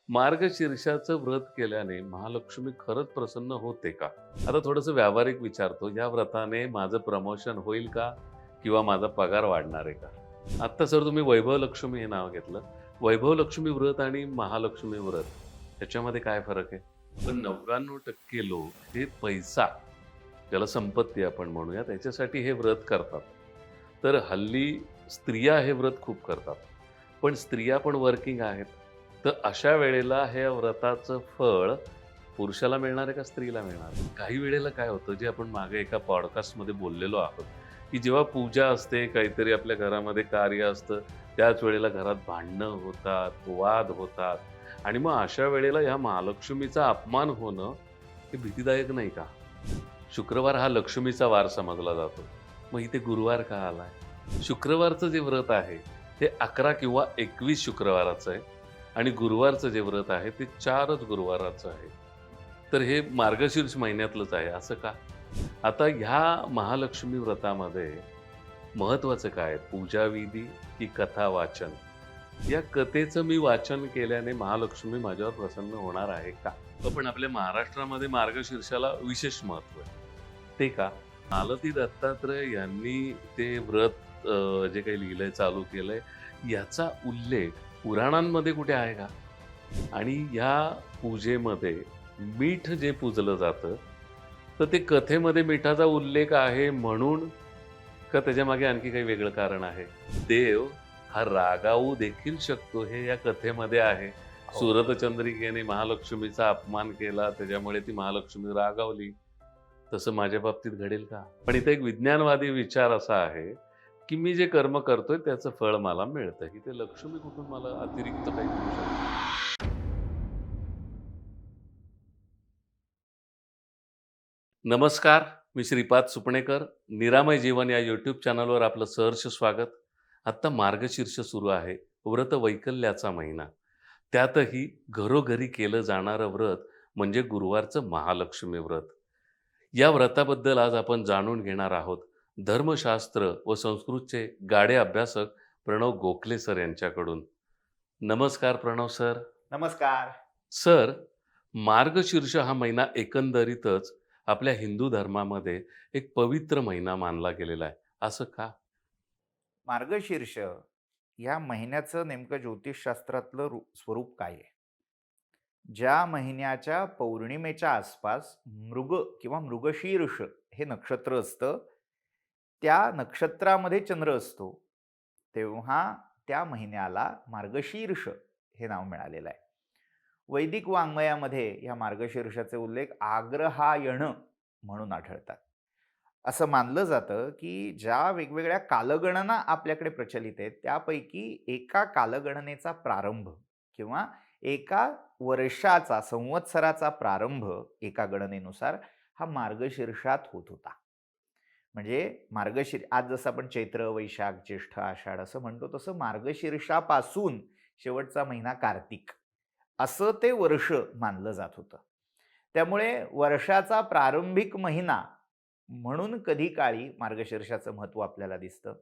मार्गशीर्षाचं व्रत केल्याने महालक्ष्मी खरंच प्रसन्न होते का? आता थोडंसं व्यावहारिक विचारतो, या व्रताने माझं प्रमोशन होईल का? किंवा माझा पगार वाढणार आहे का? आत्ता सर तुम्ही वैभव लक्ष्मी हे नाव घेतलं. वैभव लक्ष्मी व्रत आणि महालक्ष्मी व्रत ह्याच्यामध्ये काय फरक आहे? पण 99% लोक हे पैसा, ज्याला संपत्ती आपण म्हणूया, त्याच्यासाठी हे व्रत करतात. तर हल्ली स्त्रिया हे व्रत खूप करतात. पण स्त्रिया पण वर्किंग आहेत. तर अशा वेळेला हे व्रताचं फळ पुरुषाला मिळणार आहे का स्त्रीला मिळणार आहे? काही वेळेला काय होतं, जे आपण मागे एका पॉडकास्टमध्ये बोललेलो आहोत, की जेव्हा पूजा असते, काहीतरी आपल्या घरामध्ये कार्य असतं, त्याच वेळेला घरात भांडणं होतात, वाद होतात आणि मग अशा वेळेला ह्या महालक्ष्मीचा अपमान होणं हे भीतीदायक नाही का? शुक्रवार हा लक्ष्मीचा वार समजला जातो. मग इथे गुरुवार का आलाय? शुक्रवारचं जे व्रत आहे, ते 11 किंवा 21 शुक्रवाराचं आहे आणि गुरुवारचं जे व्रत आहे, ते 4च गुरुवाराचं आहे. तर हे मार्गशीर्ष महिन्यातलंच आहे, असं का? आता ह्या महालक्ष्मी व्रतामध्ये महत्त्वाचं काय? पूजाविधी की कथा वाचन? या कथेचं मी वाचन केल्याने महालक्ष्मी माझ्यावर प्रसन्न होणार आहे का? पण आपल्या महाराष्ट्रामध्ये मार्गशीर्षाला विशेष महत्त्व आहे. ते का? मालती दत्तात्रय यांनी ते व्रत जे काही लिहिलंय, चालू केलंय, याचा उल्लेख पुराणांमध्ये कुठे आहे का? आणि या पूजेमध्ये मीठ जे पूजलं जातं, तर ते कथेमध्ये मिठाचा उल्लेख आहे म्हणून का त्याच्यामागे आणखी काही वेगळं कारण आहे? देव हा रागावू देखील शकतो हे या कथेमध्ये आहे. सुरतचंद्रिकेने महालक्ष्मीचा अपमान केला, त्याच्यामुळे ती महालक्ष्मी रागावली. तसं माझ्या बाबतीत घडेल का? पण इथे एक विज्ञानवादी विचार असा आहे, की मी जे कर्म करतोय त्याचं फळ मला मिळतं. इथे लक्ष्मी कुठून मला अतिरिक्त काही मिळू शकतं? नमस्कार, मी श्रीपाद सुपणेकर. निरामय जीवन या यूट्यूब चॅनलवर आपलं सहर्ष स्वागत. आत्ता मार्गशीर्ष सुरू आहे, व्रत वैकल्याचा महिना. त्यातही घरोघरी केलं जाणारं व्रत म्हणजे गुरुवारचं महालक्ष्मी व्रत. या व्रताबद्दल आज आपण जाणून घेणार आहोत धर्मशास्त्र व संस्कृतचे गाडे अभ्यासक प्रणव गोखले सर यांच्याकडून. नमस्कार प्रणव सर. नमस्कार. सर, मार्गशीर्ष हा महिना एकंदरीतच आपल्या हिंदू धर्मामध्ये एक पवित्र महिना मानला गेलेला आहे. असं का? मार्गशीर्ष या महिन्याचं नेमकं ज्योतिषशास्त्रातलं स्वरूप काय आहे? ज्या महिन्याच्या पौर्णिमेच्या आसपास मृग किंवा मृगशीर्ष हे नक्षत्र असतं, त्या नक्षत्रामध्ये चंद्र असतो, तेव्हा त्या महिन्याला मार्गशीर्ष हे नाव मिळालेलं आहे. वैदिक वाङ्मयामध्ये या मार्गशीर्षाचे उल्लेख आग्रहायण म्हणून आढळतात. असं मानलं जातं, की ज्या वेगवेगळ्या कालगणना आपल्याकडे प्रचलित आहेत, त्यापैकी एका कालगणनेचा प्रारंभ किंवा एका वर्षाचा, संवत्सराचा प्रारंभ एका गणनेनुसार हा मार्गशीर्षात होत होता. म्हणजे आज जसं आपण चैत्र, वैशाख, ज्येष्ठ, आषाढ असं म्हणतो, तसं मार्गशीर्षापासून शेवटचा महिना कार्तिक असं ते वर्ष मानलं जात होतं. त्यामुळे वर्षाचा प्रारंभिक महिना म्हणून कधी काळी मार्गशीर्षाचं महत्त्व आपल्याला दिसतं.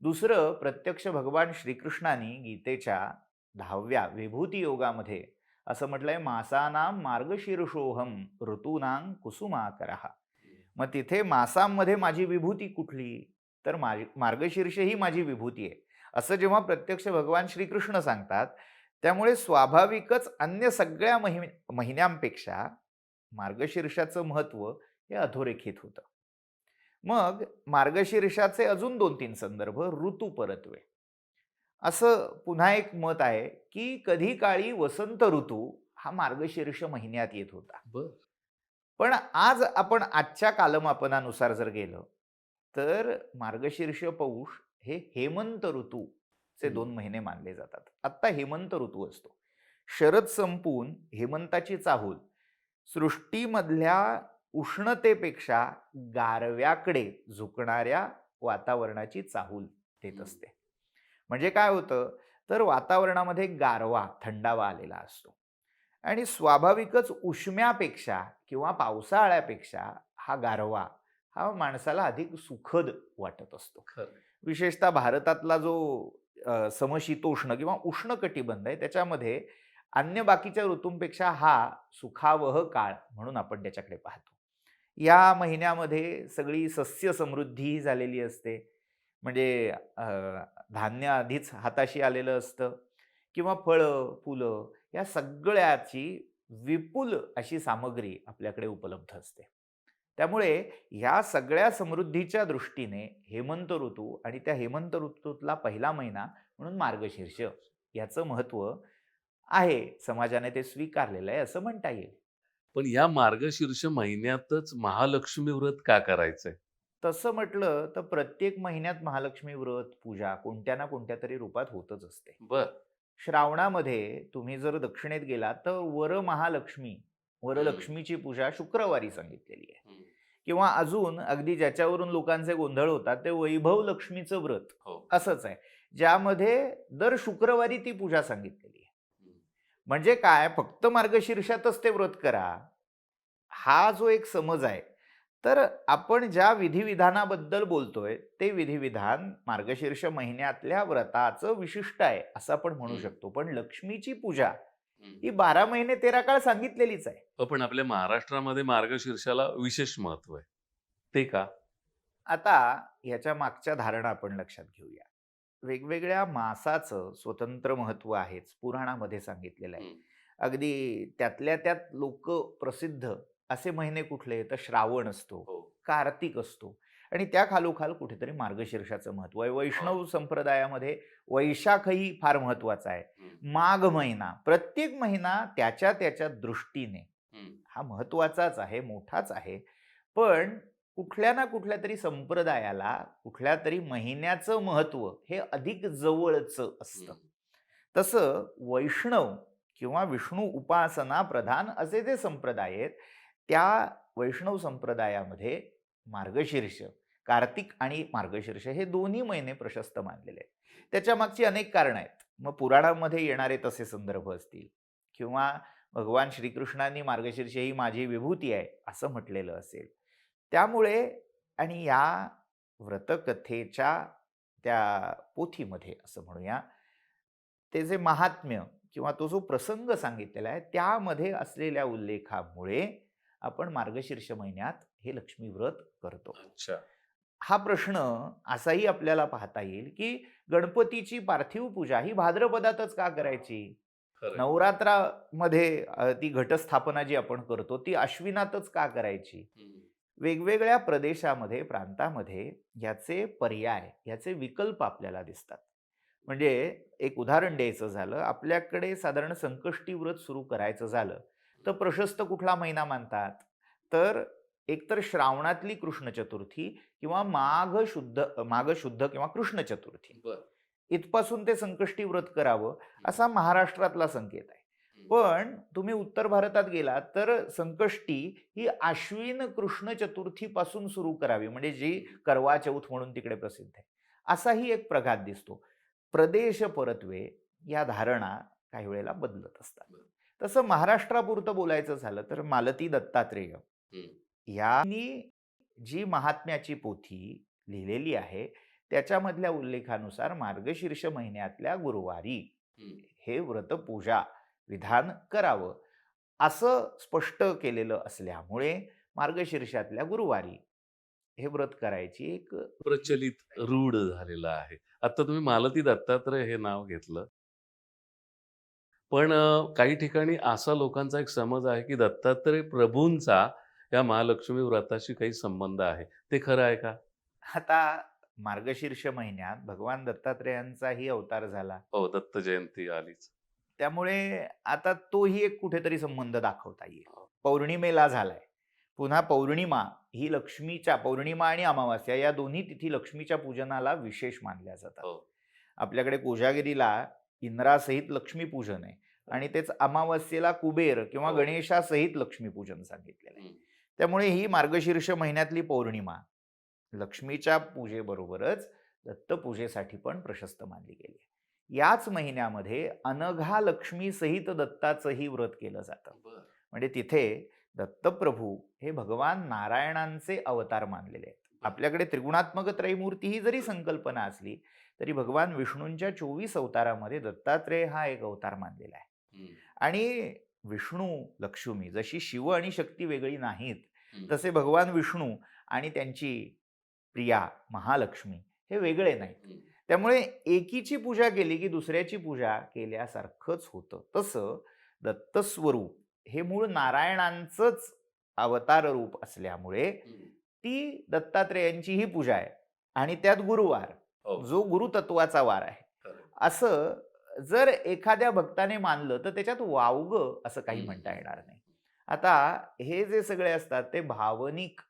दुसरं, प्रत्यक्ष भगवान श्रीकृष्णाने गीतेच्या 10व्या विभूती योगामध्ये असं म्हटलंय, मासानां मार्गशीर्षोहम ऋतूनां कुसुमाकरः. मग तिथे मासांमध्ये माझी विभूती कुठली? तर मार्गशीर्ष ही माझी विभूती आहे, असं जेव्हा प्रत्यक्ष भगवान श्रीकृष्ण सांगतात, त्यामुळे स्वाभाविकच अन्य सगळ्या महिन्यांपेक्षा मार्गशीर्षाचं महत्त्व हे अधोरेखित होतं. मग मार्गशीर्षाचे अजून 2-3 संदर्भ ऋतुपरत्वे. असं पुन्हा एक मत आहे, की कधी काळी वसंत ऋतू हा मार्गशीर्ष महिन्यात येत होता. बरं. पण आज आपण आजच्या कालमापनानुसार जर गेलो, तर मार्गशीर्ष पौष हे हेमंत ऋतूचे 2 महिने मानले जातात. आत्ता हेमंत ऋतू असतो. शरद संपून हेमंताची चाहूल सृष्टीमधल्या उष्णतेपेक्षा गारव्याकडे झुकणाऱ्या वातावरणाची चाहूल देत असते. म्हणजे काय होतं, तर वातावरणामध्ये गारवा, थंडावा आलेला असतो आणि स्वाभाविकच उष्म्यापेक्षा किंवा पावसाळ्यापेक्षा हा गारवा हा माणसाला अधिक सुखद वाटत असतो. खरं. विशेषतः भारतातला जो समशीतोष्ण किंवा उष्ण कटिबंध आहे, त्याच्यामध्ये अन्य बाकीच्या ऋतूंपेक्षा हा सुखावह काळ म्हणून आपण त्याच्याकडे पाहतो. या महिन्यामध्ये सगळी सस्य समृद्धी झालेली असते. म्हणजे धान्य आधीच हाताशी आलेलं असतं किंवा फळं, फुलं या सगळ्याची विपुल अशी सामग्री आपल्याकडे उपलब्ध असते. त्यामुळे ह्या सगळ्या समृद्धीच्या दृष्टीने हेमंत ऋतू आणि त्या हेमंत ऋतूतला पहिला महिना म्हणून मार्गशीर्ष याचं महत्त्व आहे. समाजाने ते स्वीकारलेलं आहे असं म्हणता येईल. पण या मार्गशीर्ष महिन्यातच महालक्ष्मी व्रत का करायचंय? तसं म्हटलं तर प्रत्येक महिन्यात महालक्ष्मी व्रत, पूजा कोणत्या ना कोणत्या तरी रूपात होतच असते. बरं. श्रावणामध्ये तुम्ही जर दक्षिणेत गेलात तर वरमहालक्ष्मी, हं, वरलक्ष्मीची पूजा शुक्रवारी सांगितलेली आहे. हं. किंवा अजून अगदी ज्याच्यावरून लोकांचे गोंधळ होतात ते वैभव लक्ष्मीचं व्रत हो. असंच आहे, ज्यामध्ये दर शुक्रवारी ती पूजा सांगितलेली आहे. हं. म्हणजे काय, फक्त मार्गशीर्षातच ते व्रत करा, हा जो एक समज आहे. तर आपण ज्या विधिविधानाबद्दल बोलतोय, ते विधिविधान मार्गशीर्ष महिन्यातल्या व्रताचं विशिष्ट आहे, असं आपण म्हणू हं, शकतो. पण लक्ष्मीची पूजा हं. ही 12 महिने 13 काळ सांगितलेलीच आहे. पण आपल्या महाराष्ट्रामध्ये मार्गशीर्षाला विशेष महत्त्व आहे. ते का? आता ह्याच्या मागच्या धारणा आपण लक्षात घेऊया. वेगवेगळ्या मासाचं स्वतंत्र महत्त्व आहेच, पुराणामध्ये सांगितलेलं आहे. हं. अगदी त्यातल्या त्यात लोकप्रसिद्ध असे महिने कुठले? तर श्रावण असतो, हो. कार्तिक असतो आणि त्या खालोखाल कुठेतरी मार्गशीर्षाचं महत्त्व आहे. हो. वैष्णव संप्रदायामध्ये वैशाखही फार महत्त्वाचा आहे. हं, माघ महिना, प्रत्येक महिना त्याच्या त्याच्या दृष्टीने हं. हा महत्त्वाचाच आहे, मोठाच आहे. पण कुठल्या ना कुठल्यातरी संप्रदायाला कुठल्यातरी महिन्याचं महत्त्व हे अधिक जवळचं असतं. हं. तसं वैष्णव किंवा विष्णू उपासना प्रधान असे जे संप्रदाय आहेत, त्या वैष्णव संप्रदायामध्ये मार्गशीर्ष, कार्तिक आणि मार्गशीर्ष हे दोन्ही महिने प्रशस्त मानलेले आहेत. त्याच्यामागची अनेक कारणं आहेत. मग पुराणामध्ये येणारे तसे संदर्भ असतील किंवा भगवान श्रीकृष्णांनी मार्गशीर्ष ही माझी विभूती आहे असं म्हटलेलं असेल. त्यामुळे आणि या व्रतकथेच्या त्या पोथीमध्ये असं म्हणूया, ते जे महात्म्य किंवा तो जो प्रसंग सांगितलेला आहे, त्यामध्ये असलेल्या उल्लेखामुळे आपण मार्गशीर्ष महिन्यात हे लक्ष्मी व्रत करतो. अच्छा. हा प्रश्न असाही आपल्याला पाहता येईल, की गणपतीची पार्थिव पूजा ही भाद्रपदातच का करायची? खरं नवरात्रामध्ये ती घटस्थापना जी आपण करतो, ती अश्विनातच का करायची? वेगवेगळ्या प्रदेशामध्ये, प्रांतामध्ये याचे पर्याय, याचे विकल्प आपल्याला दिसतात. म्हणजे एक उदाहरण द्यायचं झालं, आपल्याकडे साधारण संकष्टी व्रत सुरू करायचं झालं, तर प्रशस्त कुठला महिना मानतात? तर एकतर श्रावणातली कृष्ण चतुर्थी किंवा माघ शुद्ध किंवा कृष्ण चतुर्थी. बरं. इथपासून ते संकष्टी व्रत करावं, असा महाराष्ट्रातला संकेत आहे. हं. पण तुम्ही उत्तर भारतात गेलात तर संकष्टी ही आश्विन कृष्ण चतुर्थीपासून सुरू करावी, म्हणजे जी करवा चौथ म्हणून तिकडे प्रसिद्ध आहे. असाही एक प्रघात दिसतो. प्रदेश परत्वे या धारणा काही वेळेला बदलत असतात. बरं. तसं महाराष्ट्रापुरतं बोलायचं झालं तर मालती दत्तात्रेय हं, यांनी जी महात्म्याची पोथी लिहिलेली आहे, त्याच्यामधल्या उल्लेखानुसार मार्गशीर्ष महिन्यातल्या गुरुवारी हं. हे व्रत पूजा विधान करावं, असं स्पष्ट केलेलं असल्यामुळे मार्गशीर्षातल्या गुरुवारी हे व्रत करायची एक प्रचलित रूढ झालेलं आहे. आता तुम्ही मालती दत्तात्रय हे नाव घेतलं. पण काही ठिकाणी असा लोकांचा एक समज आहे, की दत्तात्रय प्रभूंचा या महालक्ष्मी व्रताशी काही संबंध आहे. ते खरं आहे का? आता मार्गशीर्ष महिन्यात भगवान दत्तात्रेयांचाही अवतार झाला. हो, दत्त जयंती आलीच. त्यामुळे आता तोही एक कुठेतरी संबंध दाखवता येईल. हो. पौर्णिमेला झालाय. पुन्हा पौर्णिमा ही लक्ष्मीच्या, पौर्णिमा आणि अमावास्या या दोन्ही तिथी लक्ष्मीच्या पूजनाला विशेष मानल्या जातात. हो. आपल्याकडे कोजागिरीला इंद्रासहित लक्ष्मीपूजन आहे आणि तेच अमावास्येला कुबेर किंवा हो. गणेशासहित लक्ष्मीपूजन सांगितलेलं आहे. हं. त्यामुळे ही मार्गशीर्ष महिन्यातली पौर्णिमा लक्ष्मीच्या पूजेबरोबरच दत्तपूजेसाठी पण प्रशस्त मानली गेली आहे. याच महिन्यामध्ये अनघा लक्ष्मी सहित दत्ताचंही व्रत केलं जातं. बरं. म्हणजे तिथे दत्तप्रभू हे भगवान नारायणांचे अवतार मानलेले आहेत. आपल्याकडे त्रिगुणात्मक त्रयमूर्ती ही जरी संकल्पना असली तरी भगवान विष्णूंच्या 24 अवतारामध्ये दत्तात्रेय हा एक अवतार मानलेला आहे. हम्म. आणि विष्णू लक्ष्मी जशी शिव आणि शक्ती वेगळी नाहीत, हम्म. तसे भगवान विष्णू आणि त्यांची प्रिया महालक्ष्मी हे वेगळे नाहीत. हम्म. त्यामुळे एकीची पूजा केली की दुसऱ्याची पूजा केल्यासारखंच होतं. तसं दत्तस्वरूप हे मूळ नारायणांचंच अवतार रूप असल्यामुळे हम्म. ती दत्तात्रेयांचीही पूजा आहे आणि त्यात गुरुवार हो. जो गुरुतत्वाचा वार आहे. खरं. असं जर एखाद्या भक्ताने मानलं तर त्याच्यात वावगं असं काही म्हणता येणार नाही. आता हे जे सगळे असतात ते भावनिक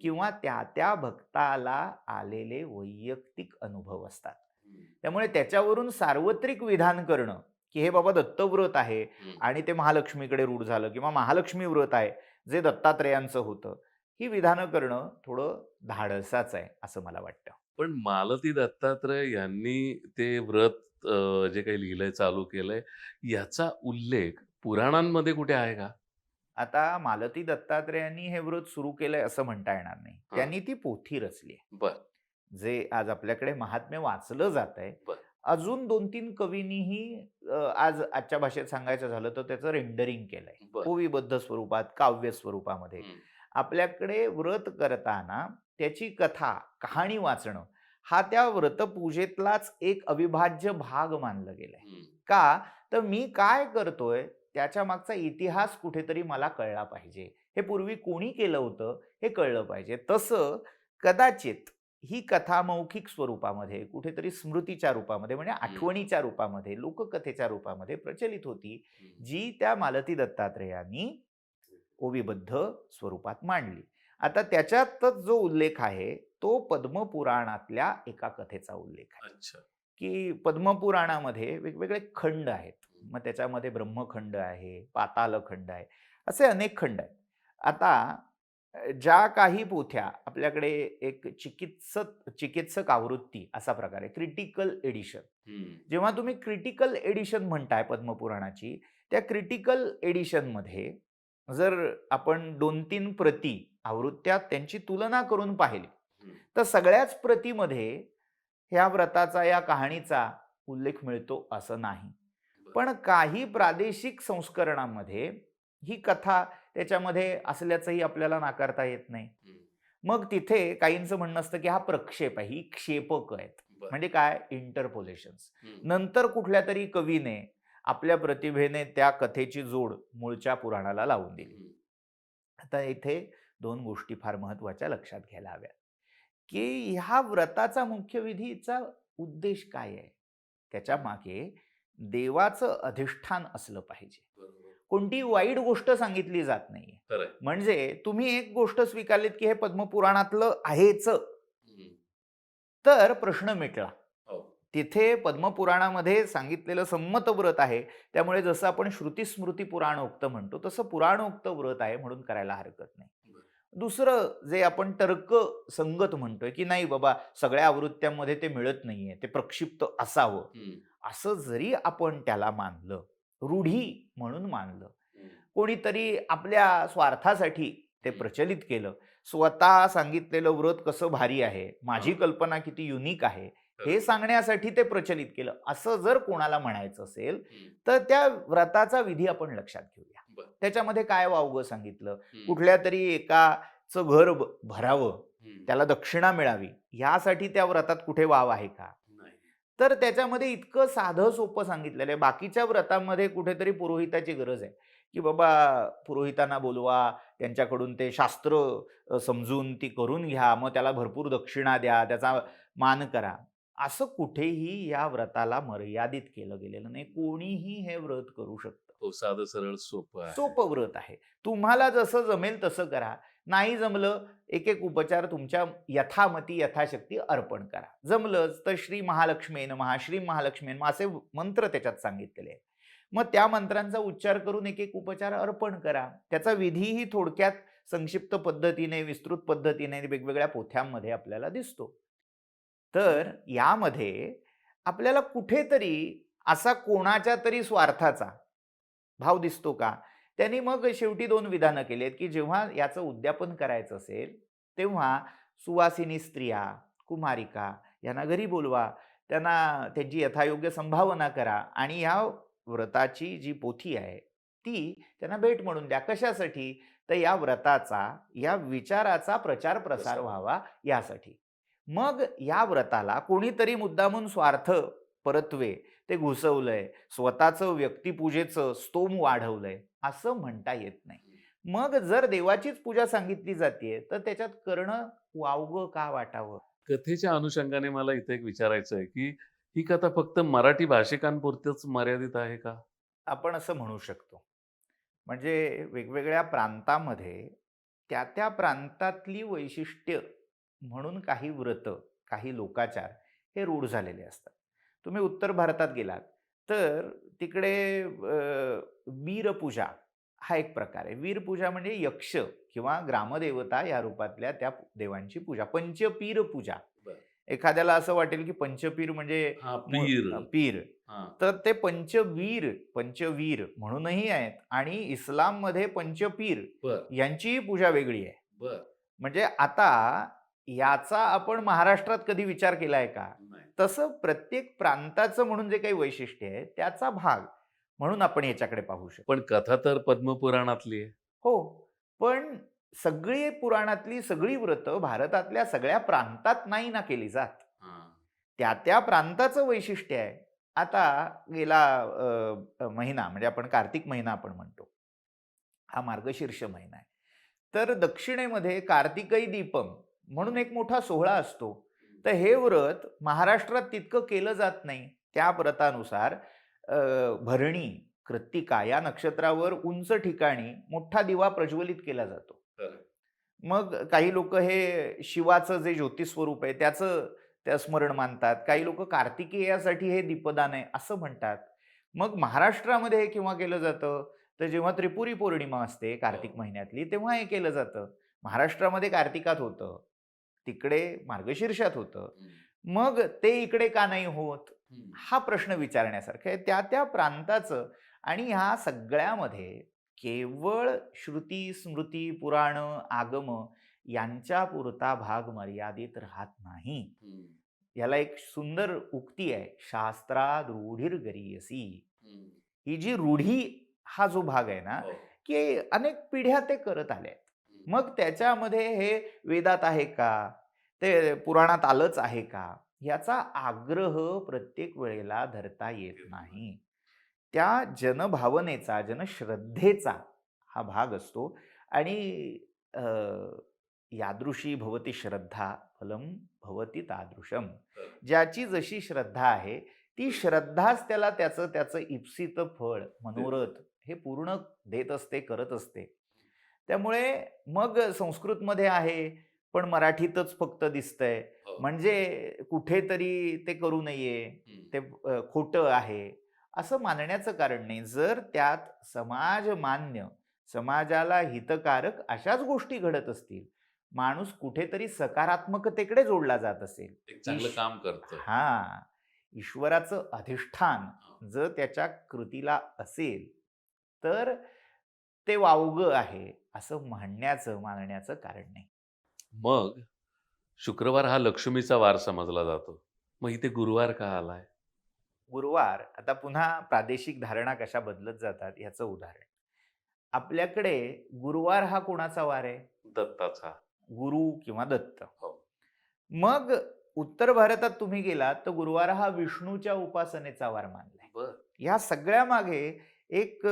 किंवा त्या त्या भक्ताला आलेले वैयक्तिक अनुभव असतात. हम्म. त्यामुळे त्याच्यावरून सार्वत्रिक विधान करणं की हे बाबा दत्तव्रत आहे हम्म. आणि ते महालक्ष्मीकडे रूढ झालं किंवा महालक्ष्मी व्रत आहे जे दत्तात्रेयांचं होतं, ही विधानं करणं थोडं धाडसाचं आहे असं मला वाटतं. पण मालती दत्तात्रय यांनी ते व्रत जे काही लिहिलंय, चालू केलंय, याचा उल्लेख पुराणांमध्ये कुठे आहे का? आता मालती दत्तात्रेयांनी हे व्रत सुरू केलंय असं म्हणता येणार नाही. हां. त्यांनी ती पोथी रचली आहे. बरं. जे आज आपल्याकडे महात्म्य वाचलं जातंय. बरं. अजून 2-3 कवींनीही आजच्या भाषेत सांगायचं झालं तर त्याचं रेंडरिंग केलंय. बरं. ओवीबद्ध स्वरूपात, काव्य स्वरूपामध्ये. हं. आपल्याकडे व्रत करताना त्याची कथा, कहाणी वाचणं हा त्या व्रतपूजेतलाच एक अविभाज्य भाग मानला गेलाय. हं. का? तर मी काय करतोय त्याच्या मागचा इतिहास कुठेतरी मला कळला पाहिजे. हे पूर्वी कोणी केलं होतं हे कळलं पाहिजे. तसं कदाचित ही कथा मौखिक स्वरूपामध्ये कुठेतरी स्मृतीच्या रूपामध्ये म्हणजे आठवणीच्या रूपामध्ये, लोककथेच्या रूपामध्ये प्रचलित होती, हं. जी त्या मालती दत्तात्रेयांनी ओवीबद्ध स्वरूपात मांडली. आता त्याच्यातच जो उल्लेख आहे तो पद्मपुराणातल्या एका कथेचा उल्लेख आहे. अच्छा. की पद्मपुराणामध्ये वेगवेगळे खंड आहेत. मग त्याच्यामध्ये ब्रह्मखंड आहे, पातालखंड आहे, असे अनेक खंड आहेत. आता ज्या काही पोथ्या आपल्याकडे एक चिकित्सक आवृत्ती असा प्रकार आहे, क्रिटिकल एडिशन. हं. जेव्हा तुम्ही क्रिटिकल एडिशन म्हणताय पद्मपुराणाची, त्या क्रिटिकल एडिशनमध्ये जर आपण 2-3 प्रती आवृत्त्या त्यांची तुलना करून पाहिली, हं. तर सगळ्याच प्रतीमध्ये ह्या व्रताचा, या कहाणीचा उल्लेख मिळतो असं नाही. पण काही प्रादेशिक संस्करणामध्ये ही कथा त्याच्यामध्ये असल्याचंही आपल्याला नाकारता येत नाही. हं. मग तिथे काहींचं म्हणणं असतं की हा प्रक्षेप आहे, ही क्षेपक आहेत. बरं. म्हणजे काय? इंटरपोलेशन्स. हं. नंतर कुठल्या तरी कवीने आपल्या प्रतिभेने त्या कथेची जोड मूळच्या पुराणाला लावून दिली. हं. आता इथे 2 गोष्टी फार महत्त्वाच्या लक्षात घ्यायला हव्यात, की ह्या व्रताचा मुख्य विधीचा उद्देश काय आहे? त्याच्या मागे देवाचं अधिष्ठान असलं पाहिजे. बरोबर. कोणती वाईट गोष्ट सांगितली जात नाहीये. खरंय. म्हणजे तुम्ही एक गोष्ट स्वीकारलीत की हे पद्मपुराणातलं आहेच, हं. तर प्रश्न मिटला. हो. तिथे पद्मपुराणामध्ये सांगितलेलं संमत व्रत आहे. त्यामुळे जसं आपण श्रुती-स्मृती पुराणोक्त म्हणतो, तसं पुराणोक्त व्रत आहे म्हणून करायला हरकत नाही. बरं. दुसरं जे आपण तर्कसंगत म्हणतोय, की नाही बाबा सगळ्या आवृत्त्यांमध्ये ते मिळत नाहीये, ते प्रक्षिप्त असावं. हं. असं जरी आपण त्याला मानलं, रूढी म्हणून मानलं, हं. कोणीतरी आपल्या स्वार्थासाठी ते हं. प्रचलित केलं, स्वतः सांगितलेलं व्रत कसं भारी आहे, माझी हां. कल्पना किती युनिक आहे, हे खरं. सांगण्यासाठी ते प्रचलित केलं, असं जर कोणाला म्हणायचं असेल, हं. तर त्या व्रताचा विधी आपण लक्षात घेऊया. बरं. त्याच्यामध्ये काय वावगं सांगितलं, हं. कुठल्या तरी एकाचं घर भरावं, हं. त्याला दक्षिणा मिळावी, ह्यासाठी त्या व्रतात कुठे वाव आहे का? नाही. तर त्याच्यामध्ये इतकं साधं सोपं सांगितलेलं आहे. बाकीच्या व्रतामध्ये कुठेतरी पुरोहिताची गरज आहे, की बाबा पुरोहितांना बोलवा, त्यांच्याकडून ते शास्त्र समजून ती करून घ्या, मग त्याला भरपूर दक्षिणा द्या, त्याचा मान करा. असं कुठेही या व्रताला मर्यादित केलं गेलेलं नाही. कोणीही हे व्रत करू शकतं. हो, साधं सरळ सोपं आहे. सोपं व्रत आहे. तुम्हाला जसं जमेल तसं करा. नाही जमलं, एक उपचार तुमच्या यथामती यथाशक्ती अर्पण करा. जमलंच तर श्री महालक्ष्मी नमः, श्री महालक्ष्मी नमः असे मंत्र त्याच्यात सांगितलेले आहेत. मग त्या मंत्रांचा उच्चार करून एक उपचार अर्पण करा. त्याचा विधीही थोडक्यात संक्षिप्त पद्धतीने, विस्तृत पद्धतीने वेगवेगळ्या पोथ्यांमध्ये आपल्याला दिसतो. तर यामध्ये आपल्याला कुठेतरी असा कोणाच्या तरी स्वार्थाचा भाव दिसतो का? त्यांनी मग शेवटी 2 विधानं केली आहेत, की जेव्हा याचं उद्यापन करायचं असेल, तेव्हा सुवासिनी स्त्रिया, कुमारिका यांना घरी बोलवा. त्यांना त्यांची यथायोग्य संभावना करा आणि या व्रताची जी पोथी आहे ती त्यांना भेट म्हणून द्या. कशासाठी? तर या व्रताचा, या विचाराचा प्रचार प्रसार प्रसार. व्हावा यासाठी. मग या व्रताला कोणीतरी मुद्दामून स्वार्थ परत्वे ते घुसवलंय, स्वतःचं व्यक्तिपूजेचं स्तोम वाढवलंय, असं म्हणता येत नाही. मग जर देवाचीच पूजा सांगितली जातीये, तर त्याच्यात करणं वावगं का वाटावं? कथेच्या अनुषंगाने मला इथे एक विचारायचं आहे, की ही कथा फक्त मराठी भाषिकांपुरतीच मर्यादित आहे का? आपण असं म्हणू शकतो. म्हणजे वेगवेगळ्या प्रांतामध्ये त्या प्रांतातली वैशिष्ट्य म्हणून काही व्रतं, काही लोकाचार हे रूढ झालेले असतात. तुम्ही उत्तर भारतात गेलात, तर तिकडे वीरपूजा हा एक प्रकार आहे. वीरपूजा म्हणजे यक्ष किंवा ग्रामदेवता या रूपातल्या त्या देवांची पूजा. पंचपीर पूजा. बरं. एखाद्याला असं वाटेल, की पंचपीर म्हणजे हां, पीर. पीर. हां. तर ते पंचवीर म्हणूनही आहेत आणि इस्लाममध्ये पंचपीर बरं, यांचीही पूजा वेगळी आहे. बरं. म्हणजे आता याचा आपण महाराष्ट्रात कधी विचार केलाय का? नाही. तसं प्रत्येक प्रांताचं म्हणून जे काही वैशिष्ट्य आहे त्याचा भाग म्हणून आपण याच्याकडे पाहू शकतो. पण कथा तर पद्मपुराणातली आहे. हो, पण सगळी पुराणातली सगळी व्रतं भारतातल्या सगळ्या प्रांतात नाही ना केली जात. हां. त्या प्रांताचं वैशिष्ट्य आहे. आता गेला महिना म्हणजे आपण कार्तिक महिना आपण म्हणतो. हा मार्गशीर्ष महिना आहे. तर दक्षिणेमध्ये कार्तिकई दीपम म्हणून एक मोठा सोहळा असतो. तर हे व्रत महाराष्ट्रात तितकं केलं जात नाही. त्या व्रतानुसार भरणी, कृत्तिका या नक्षत्रावर उंच ठिकाणी मोठा दिवा प्रज्वलित केला जातो. खरं. मग काही लोक हे शिवाचं जे ज्योतिस्वरूप आहे त्याचं त्या स्मरण मानतात. काही लोक कार्तिकेयासाठी हे दीपदान आहे असं म्हणतात. मग महाराष्ट्रामध्ये हे केव्हा केलं जातं? तर जेव्हा त्रिपुरी पौर्णिमा असते कार्तिक महिन्यातली तेव्हा हे केलं जातं. महाराष्ट्रामध्ये कार्तिकात होतं, तिकडे मार्गशीर्षात होतं. मग ते इकडे का नाही होत? हा प्रश्न विचारण्यासारखा आहे. त्या प्रांताचं आणि ह्या सगळ्यामध्ये केवळ श्रुती, स्मृती, पुराण, आगम यांच्या पुरता भाग मर्यादित राहत नाही. याला एक सुंदर उक्ती आहे, शास्त्रात रूढीर गरीयसी. ही जी रूढी हा जो भाग आहे ना, हो. की अनेक पिढ्या ते करत आले आहेत. मग त्याच्यामध्ये हे वेदात आहे का? ते पुराणात आलंच आहे का? याचा आग्रह प्रत्येक वेळेला धरता येत नाही. त्या जनभावनेचा, जनश्रद्धेचा हा भाग असतो आणि यादृशी भवती श्रद्धा फलम भवती तादृशम. ज्याची जशी श्रद्धा आहे ती श्रद्धाच त्याला त्याचं इप्सित फळ, मनोरथ हे पूर्ण देत असते, करत असते. त्यामुळे मग संस्कृतमध्ये आहे, पण मराठीतच फक्त दिसतंय. म्हणजे कुठेतरी ते करू नये, ते खोटं आहे, असं मानण्याचं कारण नाही. जर त्यात समाजमान्य, समाजाला हितकारक अशाच गोष्टी घडत असतील, माणूस कुठेतरी सकारात्मकतेकडे जोडला जात असेल, एक चांगलं काम करतो. हां, ईश्वराचं अधिष्ठान जर त्याच्या कृतीला असेल, तर ते वावगं आहे असं मानण्याचं कारण नाही. मग शुक्रवार हा लक्ष्मीचा वार समजला जातो. मग इथे गुरुवार का आलाय? गुरुवार आता पुन्हा प्रादेशिक धारणा कशा बदलत जातात याचं उदाहरण. आपल्याकडे गुरुवार हा कोणाचा वार आहे? दत्ताचा. गुरु किंवा दत्त. हो. मग उत्तर भारतात तुम्ही गेलात तर गुरुवार हा विष्णूच्या उपासनेचा वार मानलाय. बर. या सगळ्या मागे एक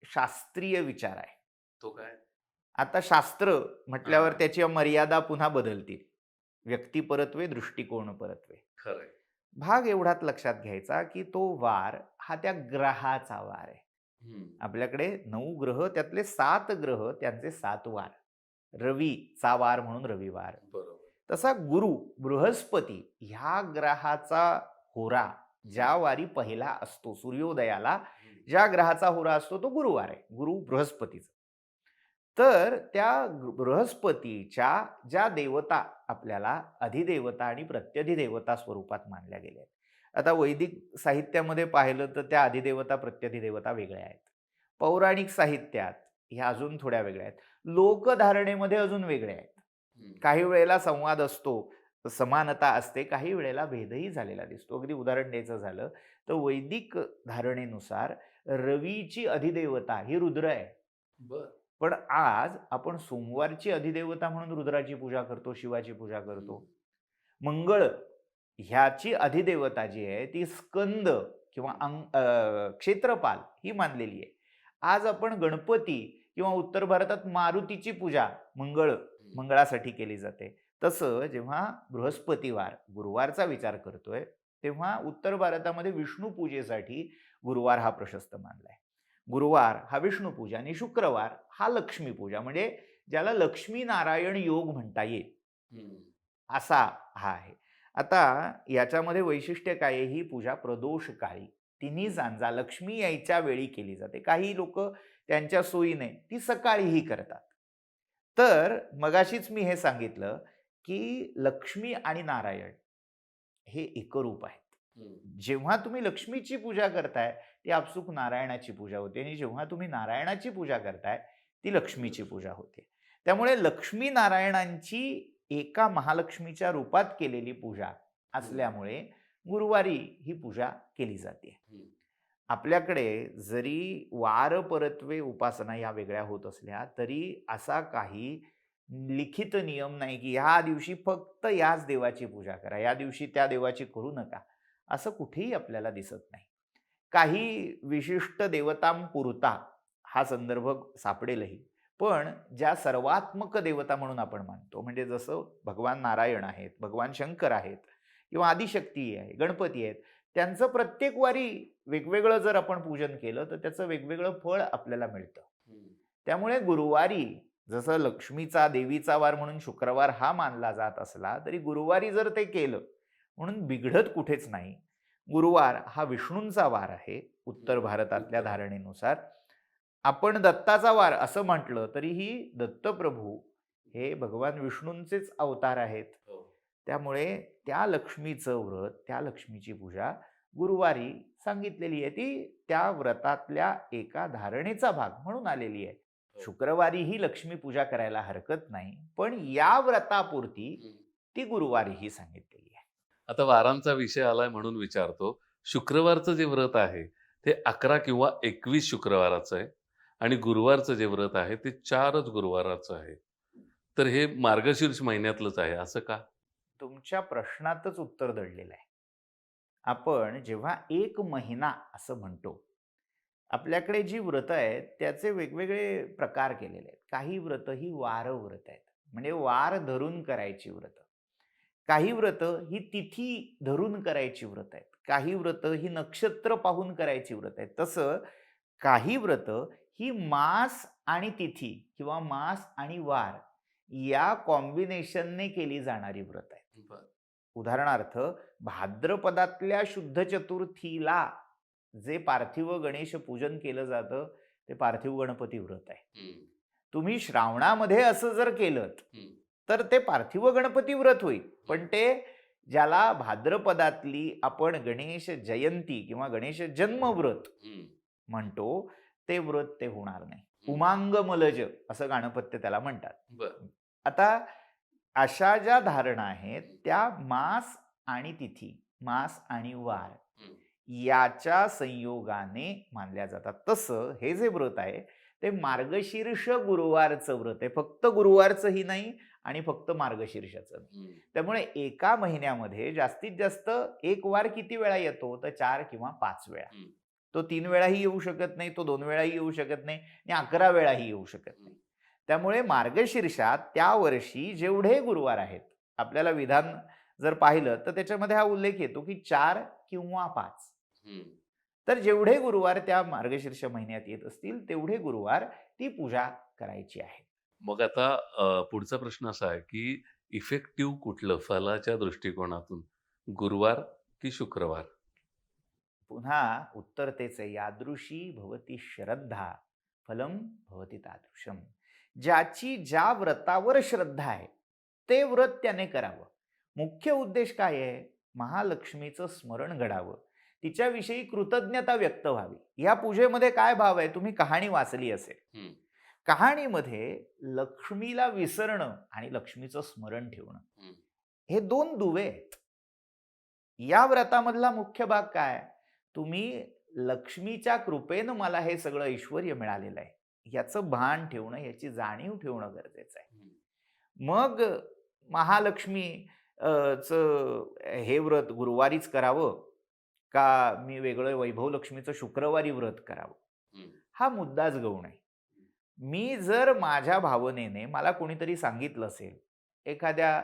शास्त्रीय विचार आहे. तो काय? आता शास्त्र म्हटल्यावर हां. त्याची मर्यादा पुन्हा बदलतील. व्यक्तिपरत्वे, दृष्टिकोन परत्वे. खरंय. भाग एवढाच लक्षात घ्यायचा की तो वार हा त्या ग्रहाचा वार आहे. आपल्याकडे 9 ग्रह, त्यातले 7 ग्रह त्यांचे 7 वार. रवीचा वार म्हणून रविवार. बरोबर. तसा गुरु, बृहस्पती ह्या ग्रहाचा होरा ज्या वारी पहिला असतो, सूर्योदयाला ज्या ग्रहाचा होरा असतो तो गुरुवार आहे, गुरु बृहस्पतीचा. तर त्या बृहस्पतीच्या ज्या देवता आपल्याला अधिदेवता आणि प्रत्यधिदेवता स्वरूपात मानल्या गेल्या आहेत. आता वैदिक साहित्यामध्ये पाहिलं तर त्या अधिदेवता प्रत्यधिदेवता वेगळ्या आहेत. पौराणिक साहित्यात ह्या अजून थोड्या वेगळ्या आहेत. लोकधारणेमध्ये अजून वेगळ्या आहेत. काही वेळेला संवाद असतो समानता असते, काही वेळेला भेदही झालेला दिसतो. अगदी उदाहरण द्यायचं झालं तर वैदिक धारणेनुसार रवीची अधिदेवता ही रुद्र आहे. बर. पण आज आपण सोमवारची अधिदेवता म्हणून रुद्राची पूजा करतो, शिवाची पूजा करतो. मंगळ ह्याची अधिदेवता जी आहे ती स्कंद किंवा क्षेत्रपाल ही मानलेली आहे. आज आपण गणपती किंवा उत्तर भारतात मारुतीची पूजा मंगळासाठी केली जाते. तसं जेव्हा बृहस्पतिवार गुरुवारचा विचार करतोय तेव्हा उत्तर भारतामध्ये विष्णू पूजेसाठी गुरुवार हा प्रशस्त मानलाय. गुरुवार हा विष्णू पूजा आणि शुक्रवार हा लक्ष्मी पूजा, म्हणजे ज्याला लक्ष्मी नारायण योग म्हणता येईल असा हा आहे. आता याच्यामध्ये वैशिष्ट्य काय आहे, ही पूजा प्रदोष काळी तिन्ही सांजा लक्ष्मी यायच्या वेळी केली जाते. काही लोक त्यांच्या सोयीने ती सकाळीही करतात. तर मगाशीच मी हे सांगितलं की लक्ष्मी आणि नारायण हे एकरूप आहेत. जेव्हा तुम्ही लक्ष्मीची पूजा करताय ती आपसूक नारायणाची पूजा होते आणि जेव्हा तुम्ही नारायणाची पूजा करताय ती लक्ष्मीची पूजा होते. त्यामुळे लक्ष्मी नारायणांची एका महालक्ष्मीच्या रूपात केलेली पूजा असल्यामुळे गुरुवारी ही पूजा केली जाते. आपल्याकडे जरी वार परत्वे उपासना या वेगळ्या होत असल्या तरी असा काही लिखित नियम नाही की ह्या दिवशी फक्त याच देवाची पूजा करा, या दिवशी त्या देवाची करू नका, असं कुठेही आपल्याला दिसत नाही. काही विशिष्ट देवतांपुरता हा संदर्भ सापडेलही, पण ज्या सर्वात्मक देवता म्हणून आपण मानतो, म्हणजे जसं भगवान नारायण आहेत, भगवान शंकर आहेत किंवा आदिशक्ती आहे, गणपती आहेत, त्यांचं प्रत्येक वारी वेगवेगळं जर आपण पूजन केलं तर त्याचं वेगवेगळं फळ आपल्याला मिळतं. त्यामुळे गुरुवारी जसं लक्ष्मीचा देवीचा वार म्हणून शुक्रवार हा मानला जात असला तरी गुरुवारी जर ते केलं म्हणून बिघडत कुठेच नाही. गुरुवार हा विष्णूंचा वार आहे उत्तर भारतातल्या धारणेनुसार. आपण दत्ताचा वार असं म्हटलं तरीही दत्तप्रभू हे भगवान विष्णूंचेच अवतार आहेत. त्यामुळे त्या लक्ष्मीचं व्रत, त्या लक्ष्मीची पूजा गुरुवारी सांगितलेली आहे. ती त्या व्रतातल्या एका धारणेचा भाग म्हणून आलेली आहे. शुक्रवारी ही लक्ष्मी पूजा करायला हरकत नाही, पण या व्रतापुरती ती गुरुवारीही सांगितलेली आहे. आता वारांचा विषय आलाय म्हणून विचारतो, शुक्रवारचं जे व्रत आहे ते 11 किंवा 21 शुक्रवाराचं आहे आणि गुरुवारचं जे व्रत आहे ते 4च गुरुवाराचं आहे. तर हे मार्गशीर्ष महिन्यातलंच आहे असं का? तुमच्या प्रश्नातच उत्तर दडलेलं आहे. आपण जेव्हा एक महिना असं म्हणतो, आपल्याकडे जी व्रतं आहेत त्याचे वेगवेगळे प्रकार केलेले आहेत. काही व्रतं ही वार व्रत आहेत, म्हणजे वार धरून करायची व्रतं. काही व्रतं ही तिथी धरून करायची व्रत आहेत. काही व्रतं ही नक्षत्र पाहून करायची व्रत आहेत. तसं काही व्रतं ही मास आणि तिथी किंवा मास आणि वार या कॉम्बिनेशनने केली जाणारी व्रत आहेत. उदाहरणार्थ भाद्रपदातल्या शुद्ध चतुर्थीला जे पार्थिव गणेश पूजन केलं जातं ते पार्थिव गणपती व्रत आहे. तुम्ही श्रावणामध्ये असं जर केलं तर ते पार्थिव गणपती व्रत होईल, पण ते ज्याला भाद्रपदातली आपण गणेश जयंती किंवा गणेश जन्म व्रत म्हणतो ते व्रत ते होणार नाही. उमांगमलज असं गाणपत्य त्याला म्हणतात. आता अशा ज्या धारणा आहेत त्या मास आणि तिथी, मास आणि वार याच्या संयोगाने मानल्या जातात. तसं हे जे व्रत आहे ते मार्गशीर्ष गुरुवारचं व्रत आहे. फक्त गुरुवारचंही नाही आणि फक्त मार्गशीर्षाचं नाही. त्यामुळे एका महिन्यामध्ये जास्तीत जास्त एक वार किती वेळा येतो तर 4 किंवा 5 वेळा. तो 3 वेळाही येऊ शकत नाही, तो 2 वेळाही येऊ शकत नाही आणि 11 वेळाही येऊ शकत नाही. त्यामुळे मार्गशीर्षात त्या वर्षी जेवढे गुरुवार आहेत, आपल्याला विधान जर पाहिलं तर त्याच्यामध्ये हा उल्लेख येतो की 4 किंवा 5. तर जेवढे गुरुवार त्या मार्गशीर्ष महिन्यात येत असतील तेवढे गुरुवार ती पूजा करायची आहे. मग आता पुढचा प्रश्न असा आहे की इफेक्टिव्ह कुठलं फलाच्या दृष्टिकोनातून, गुरुवार की शुक्रवार? पुन्हा उत्तर तेच आहे, यादृशी भवती श्रद्धा फलम भवती तादृशम. ज्याची ज्या व्रतावर श्रद्धा आहे ते व्रत त्याने करावं. मुख्य उद्देश काय आहे? महालक्ष्मीचं स्मरण घडावं, तिच्याविषयी कृतज्ञता व्यक्त व्हावी. या पूजेमध्ये काय भाव आहे? तुम्ही कहाणी वाचली असेल. कहाणीमध्ये लक्ष्मीला विसरणं आणि लक्ष्मीचं स्मरण ठेवणं हे 2 दुवे आहेत. या व्रतामधला मुख्य भाग काय? तुम्ही लक्ष्मीच्या कृपेनं मला हे सगळं ऐश्वर्य मिळालेलं आहे, याचं भान ठेवणं, याची जाणीव ठेवणं गरजेचं आहे. मग महालक्ष्मी हे व्रत गुरुवारीच करावं का मी वेगळं वैभव लक्ष्मीचं शुक्रवारी व्रत करावं? हा मुद्दाच गौण आहे. मी जर माझ्या भावनेने मला कोणीतरी सांगितलं असेल, एखाद्या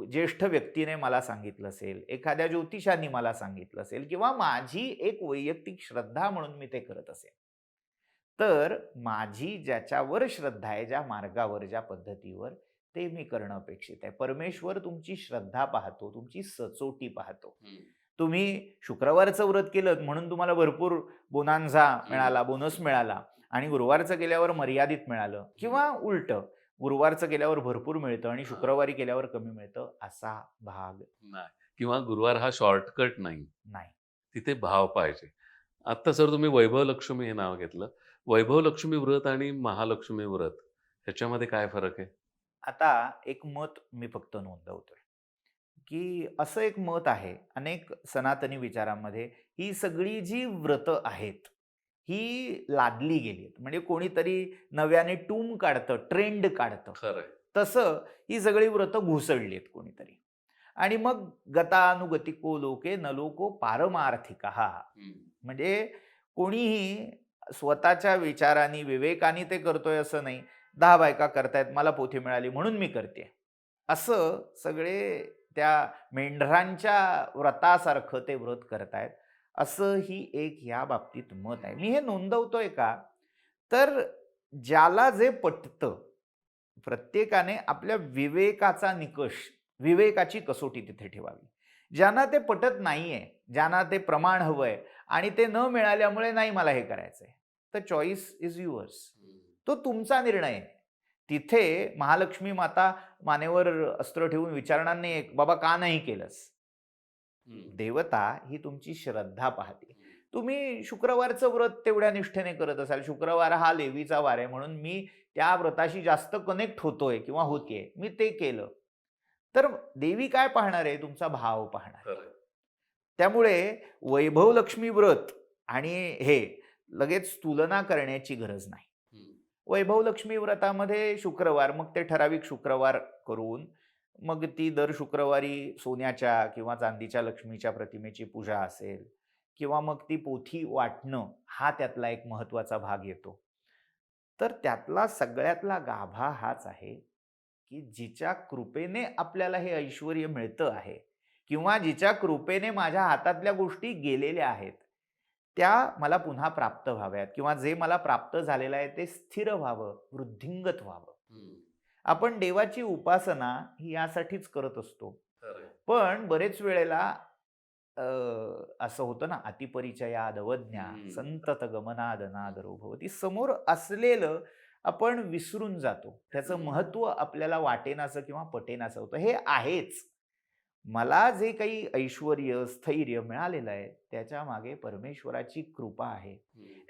ज्येष्ठ व्यक्तीने मला सांगितलं असेल, एखाद्या ज्योतिषांनी मला सांगितलं असेल किंवा माझी एक वैयक्तिक श्रद्धा म्हणून मी ते करत असेल, तर माझी ज्याच्यावर श्रद्धा आहे, ज्या मार्गावर, ज्या पद्धतीवर, ते मी करणं अपेक्षित आहे. परमेश्वर तुमची श्रद्धा पाहतो, तुमची सचोटी पाहतो. तुम्ही शुक्रवारचं व्रत केलं म्हणून तुम्हाला भरपूर बोनान्झा मिळाला, बोनस मिळाला आणि गुरुवारचं केल्यावर मर्यादित मिळालं किंवा उलटं गुरुवारचं केल्यावर भरपूर मिळतं आणि शुक्रवारी केल्यावर कमी मिळतं, असा भाग नाही. किंवा गुरुवार हा शॉर्टकट नाही. नाही. तिथे भाव पाहिजे. आत्ता सर तुम्ही वैभव लक्ष्मी हे नाव घेतलं. वैभव लक्ष्मी व्रत आणि महालक्ष्मी व्रत ह्याच्यामध्ये काय फरक आहे? आता एक मत मी फक्त नोंदवतोय, की असं एक मत आहे अनेक सनातनी विचारांमध्ये, ही सगळी जी व्रतं आहेत, ही लादली गेली आहेत. म्हणजे कोणीतरी नव्याने टूम काढतं, ट्रेंड काढतं. खरंय. तसं ही सगळी व्रतं घुसळली आहेत कोणीतरी. आणि मग गतानुगतिको लोके न लोको पारमार्थिकः. म्हणजे कोणीही स्वतःच्या विचारांनी, विवेकाने ते करतोय असं नाही. 10 बायका करतायत, मला पोथी मिळाली म्हणून मी करते. असं सगळे त्या मेंढरांच्या व्रतासारखं ते व्रत करतायत. असं ही एक या बाबतीत मत आहे. मी हे नोंदवतोय का? तर ज्याला जे पटतं, प्रत्येकाने आपल्या विवेकाचा निकष, विवेकाची कसोटी तिथे ठेवावी. ज्यांना ते पटत नाहीये, ज्यांना ते प्रमाण हवंय आणि ते न मिळाल्यामुळे नाही मला हे करायचंय, तर चॉईस इज युअर्स. तो तुमचा निर्णय आहे. तिथे महालक्ष्मी माता मानेवर अस्त्र ठेवून विचारणार नाही, बाबा का नाही केलंस? देवता ही तुमची श्रद्धा पाहते. तुम्ही शुक्रवारचं व्रत तेवढ्या निष्ठेने करत असाल, शुक्रवार हा लेवीचा वार आहे म्हणून मी त्या व्रताशी जास्त कनेक्ट होतोय किंवा होतीये, मी ते केलं, तर देवी काय पाहणार आहे? तुमचा भाव पाहणार आहे. त्यामुळे वैभव लक्ष्मी व्रत आणि हे लगेच तुलना करण्याची गरज नाही. वैभव लक्ष्मी व्रतामध्ये शुक्रवार, मग ते ठराविक शुक्रवार करून मग ती दर शुक्रवारी सोन्याच्या किंवा चांदीच्या लक्ष्मीच्या प्रतिमेची पूजा असेल किंवा मग ती पोथी वाटणं, हा त्यातला एक महत्त्वाचा भाग येतो. तर त्यातला सगळ्यातला गाभा हाच आहे, की जिच्या कृपेने आपल्याला हे ऐश्वर्य मिळतं आहे किंवा जिच्या कृपेने माझ्या हातातल्या गोष्टी गेलेल्या आहेत, त्या मला पुन्हा प्राप्त व्हाव्यात किंवा जे मला प्राप्त झालेलं आहे ते स्थिर व्हावं, वृद्धिंगत व्हावं. आपण देवाची उपासना ही यासाठीच करत असतो. पण बरेच वेळेला असं होतं ना, अतिपरिचयाद अवज्ञा संतत गमनाद नादरो भवती. समोर असलेलं आपण विसरून जातो. त्याचं महत्त्व आपल्याला वाटेनासं किंवा पटेनासं होतं. हे आहेच. मला जे काही ऐश्वर्य, स्थैर्य मिळालेलं आहे, त्याच्या मागे परमेश्वराची कृपा आहे.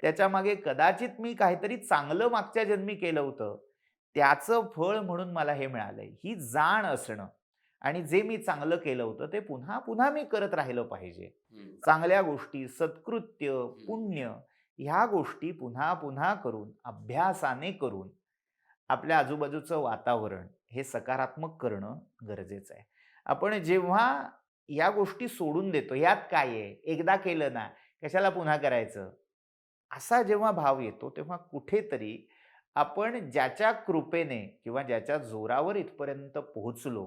त्याच्या मागे कदाचित मी काहीतरी चांगलं मागच्या जन्मी केलं होतं, त्याचं फळ म्हणून मला हे मिळालंय. ही जाण असणं आणि जे मी चांगलं केलं होतं ते पुन्हा पुन्हा मी करत राहिलं पाहिजे. चांगल्या गोष्टी, सत्कृत्य, पुण्य ह्या गोष्टी पुन्हा पुन्हा करून, अभ्यासाने करून आपल्या आजूबाजूचं वातावरण हे सकारात्मक करणं गरजेचं आहे. आपण जेव्हा या गोष्टी सोडून देतो, यात काय आहे, एकदा केलं ना कशाला पुन्हा करायचं, असा जेव्हा भाव येतो, तेव्हा कुठेतरी आपण ज्याच्या कृपेने किंवा ज्याच्या जोरावर इथपर्यंत पोहोचलो,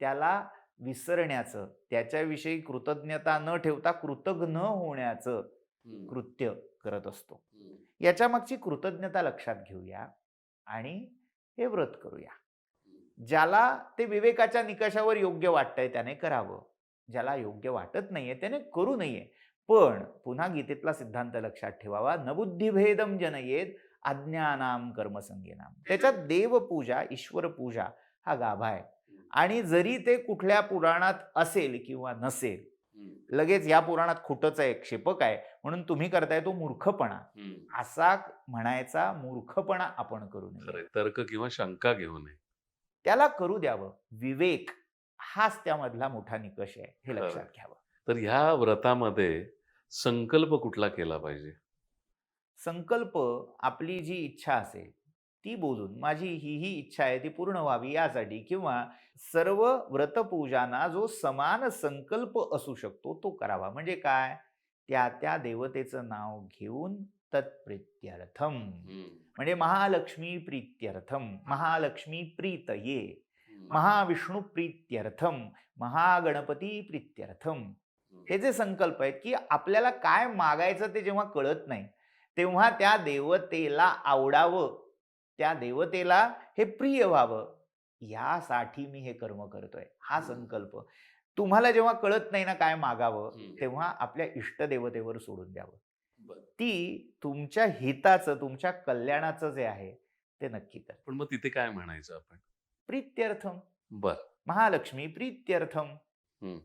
त्याला विसरण्याचं, त्याच्याविषयी कृतज्ञता न ठेवता कृतज्ञ होण्याचं कृत्य करत असतो. याच्या मागची कृतज्ञता लक्षात घेऊया आणि हे व्रत करूया. ज्याला ते विवेकाच्या निकषावर योग्य वाटतंय त्याने करावं, ज्याला योग्य वाटत नाहीये त्याने करू नये. पण पुन्हा गीतेतला सिद्धांत लक्षात ठेवावा, न बुद्धिभेदम जनयेत अज्ञानाम कर्मसंगेनाम. त्याच्यात देवपूजा, ईश्वर पूजा हा गाभा आहे. आणि जरी ते कुठल्या पुराणात असेल किंवा नसेल, लगेच या पुराणात खोटंच आहे, क्षेपक आहे म्हणून तुम्ही करताय तो मूर्खपणा, असा म्हणायचा मूर्खपणा आपण करू नये. तर्क किंवा शंका घेऊ नये. त्याला करू द्यावं. विवेक हाच त्यामधला मोठा निकष आहे, हे खरं. लक्षात घ्यावं. तर ह्या व्रतामध्ये संकल्प कुठला केला पाहिजे? संकल्प आपली जी इच्छा असेल ती बोलून माझी ही इच्छा आहे ती पूर्ण व्हावी यासाठी, किंवा सर्व व्रतपूजांना जो समान संकल्प असू शकतो तो करावा. म्हणजे काय, त्या त्या देवतेचं नाव घेऊन तत्प्रीत्यर्थम, हं, म्हणजे महालक्ष्मी प्रीत्यर्थम, महालक्ष्मी प्रीतये, हं, महाविष्णू प्रीत्यर्थम, महागणपती प्रीत्यर्थम. हं. हे जे संकल्प आहेत की आपल्याला काय मागायचं ते जेव्हा कळत नाही तेव्हा त्या देवतेला आवडावं, त्या देवतेला हे प्रिय व्हावं, यासाठी मी हे कर्म करतोय, हा संकल्प. तुम्हाला जेव्हा कळत नाही ना काय मागावं, हं. तेव्हा आपल्या इष्टदेवतेवर सोडून द्यावं. बरं. ती तुमच्या हिताचं, तुमच्या कल्याणाचं जे आहे ते नक्की कर. पण मग तिथे काय म्हणायचं आपण? प्रीत्यर्थम, बरं. महालक्ष्मी प्रीत्यर्थम. हं.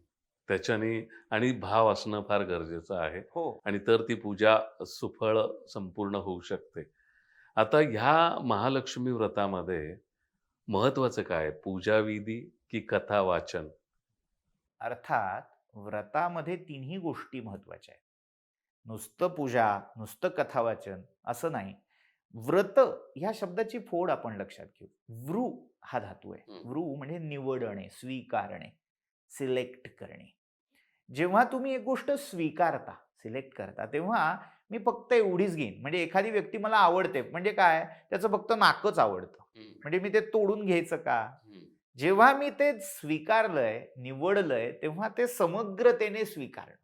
त्याच्याने आणि भाव असणं फार गरजेचं आहे हो. आणि तर ती पूजा सुफळ संपूर्ण होऊ शकते. आता ह्या महालक्ष्मी व्रतामध्ये महत्वाचं काय? पूजाविधी की कथा वाचन? अर्थात व्रतामध्ये तिन्ही गोष्टी महत्वाच्या आहेत. नुसतं पूजा, नुसतं कथावाचन असं नाही. व्रत ह्या शब्दाची फोड आपण लक्षात घेऊ. वृ हा धातू आहे. हं. वृ म्हणजे निवडणे, स्वीकारणे, सिलेक्ट करणे. जेव्हा तुम्ही एक गोष्ट स्वीकारता, सिलेक्ट करता, तेव्हा मी फक्त एवढीच घेईन. म्हणजे एखादी व्यक्ती मला आवडते म्हणजे काय, त्याचं फक्त नाकच आवडतं. हं, म्हणजे मी ते तोडून घ्यायचं का? हं, जेव्हा मी ते स्वीकारलंय, निवडलंय, तेव्हा ते समग्रतेने स्वीकारणं.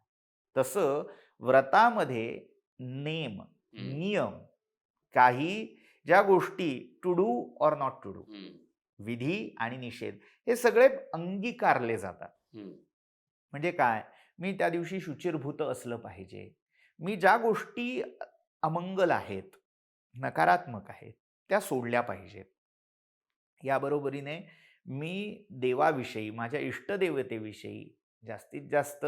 तसं व्रतामध्ये नेम, हं, नियम, काही ज्या गोष्टी to do or not to do, हं, विधी आणि निषेध, हे सगळे अंगीकारले जातात. हं, म्हणजे काय, मी त्या दिवशी शुचिर्भूत असलं पाहिजे. मी ज्या गोष्टी अमंगल आहेत, नकारात्मक आहेत, त्या सोडल्या पाहिजेत. याबरोबरीने मी देवाविषयी, माझ्या इष्टदेवतेविषयी जास्तीत जास्त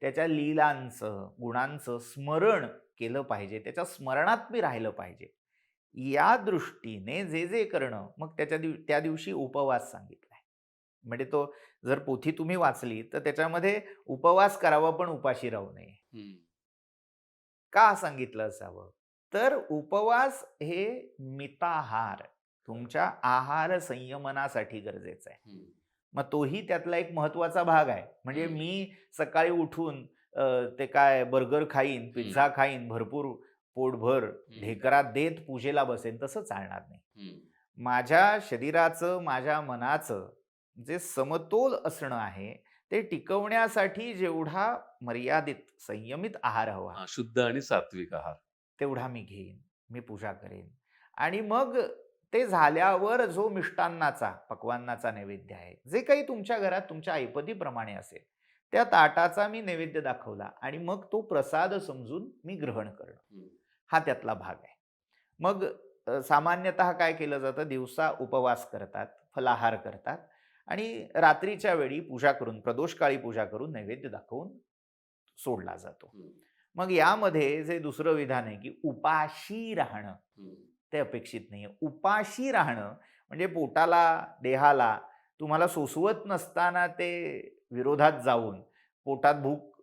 त्याच्या लीलांचं, गुणांचं स्मरण केलं पाहिजे. त्याच्या स्मरणात मी राहिलं पाहिजे. या दृष्टीने जे करणं, मग त्या दिवशी उपवास सांगितलाय. म्हणजे तो जर पोथी तुम्ही वाचली तर त्याच्यामध्ये उपवास करावा पण उपाशी राहू नये. हं, का सांगितलं असावं? तर उपवास हे मिताहार, तुमच्या आहार संयमनासाठी गरजेचं आहे. हं, मग तोही त्यातला एक महत्त्वाचा भाग आहे. म्हणजे हं. मी सकाळी उठून ते काय बर्गर खाईन, पिझ्झा खाईन, भरपूर पोटभर ढेकरा देत पूजेला बसेन, तसं चालणार नाही. हं. माझ्या शरीराचं, माझ्या मनाचं जे समतोल असणं आहे, ते टिकवण्यासाठी जेवढा मर्यादित, संयमित आहार हवा, हां, शुद्ध आणि सात्विक आहार. तेवढा मी घेईन, मी पूजा करेन. आणि मग ते झाल्यावर जो मिष्टान्नाचा, पक्वान्नाचा नैवेद्य आहे, जे काही तुमच्या घरात तुमच्या ऐपतीप्रमाणे असेल, त्या ताटाचा मी नैवेद्य दाखवला आणि मग तो प्रसाद समजून मी ग्रहण करणं, हं, हा त्यातला भाग आहे. मग सामान्यतः काय केलं जातं, दिवसा उपवास करतात, फलाहार करतात आणि रात्रीच्या वेळी पूजा करून, प्रदोषकाळी पूजा करून नैवेद्य दाखवून सोडला जातो. हं, मग यामध्ये जे दुसरं विधान आहे, की उपाशी राहणं, हं, ते अपेक्षित नाहीये. उपाशी राहणं म्हणजे पोटाला, देहाला तुम्हाला सोसवत नसताना ते विरोधात जाऊन पोटात भूक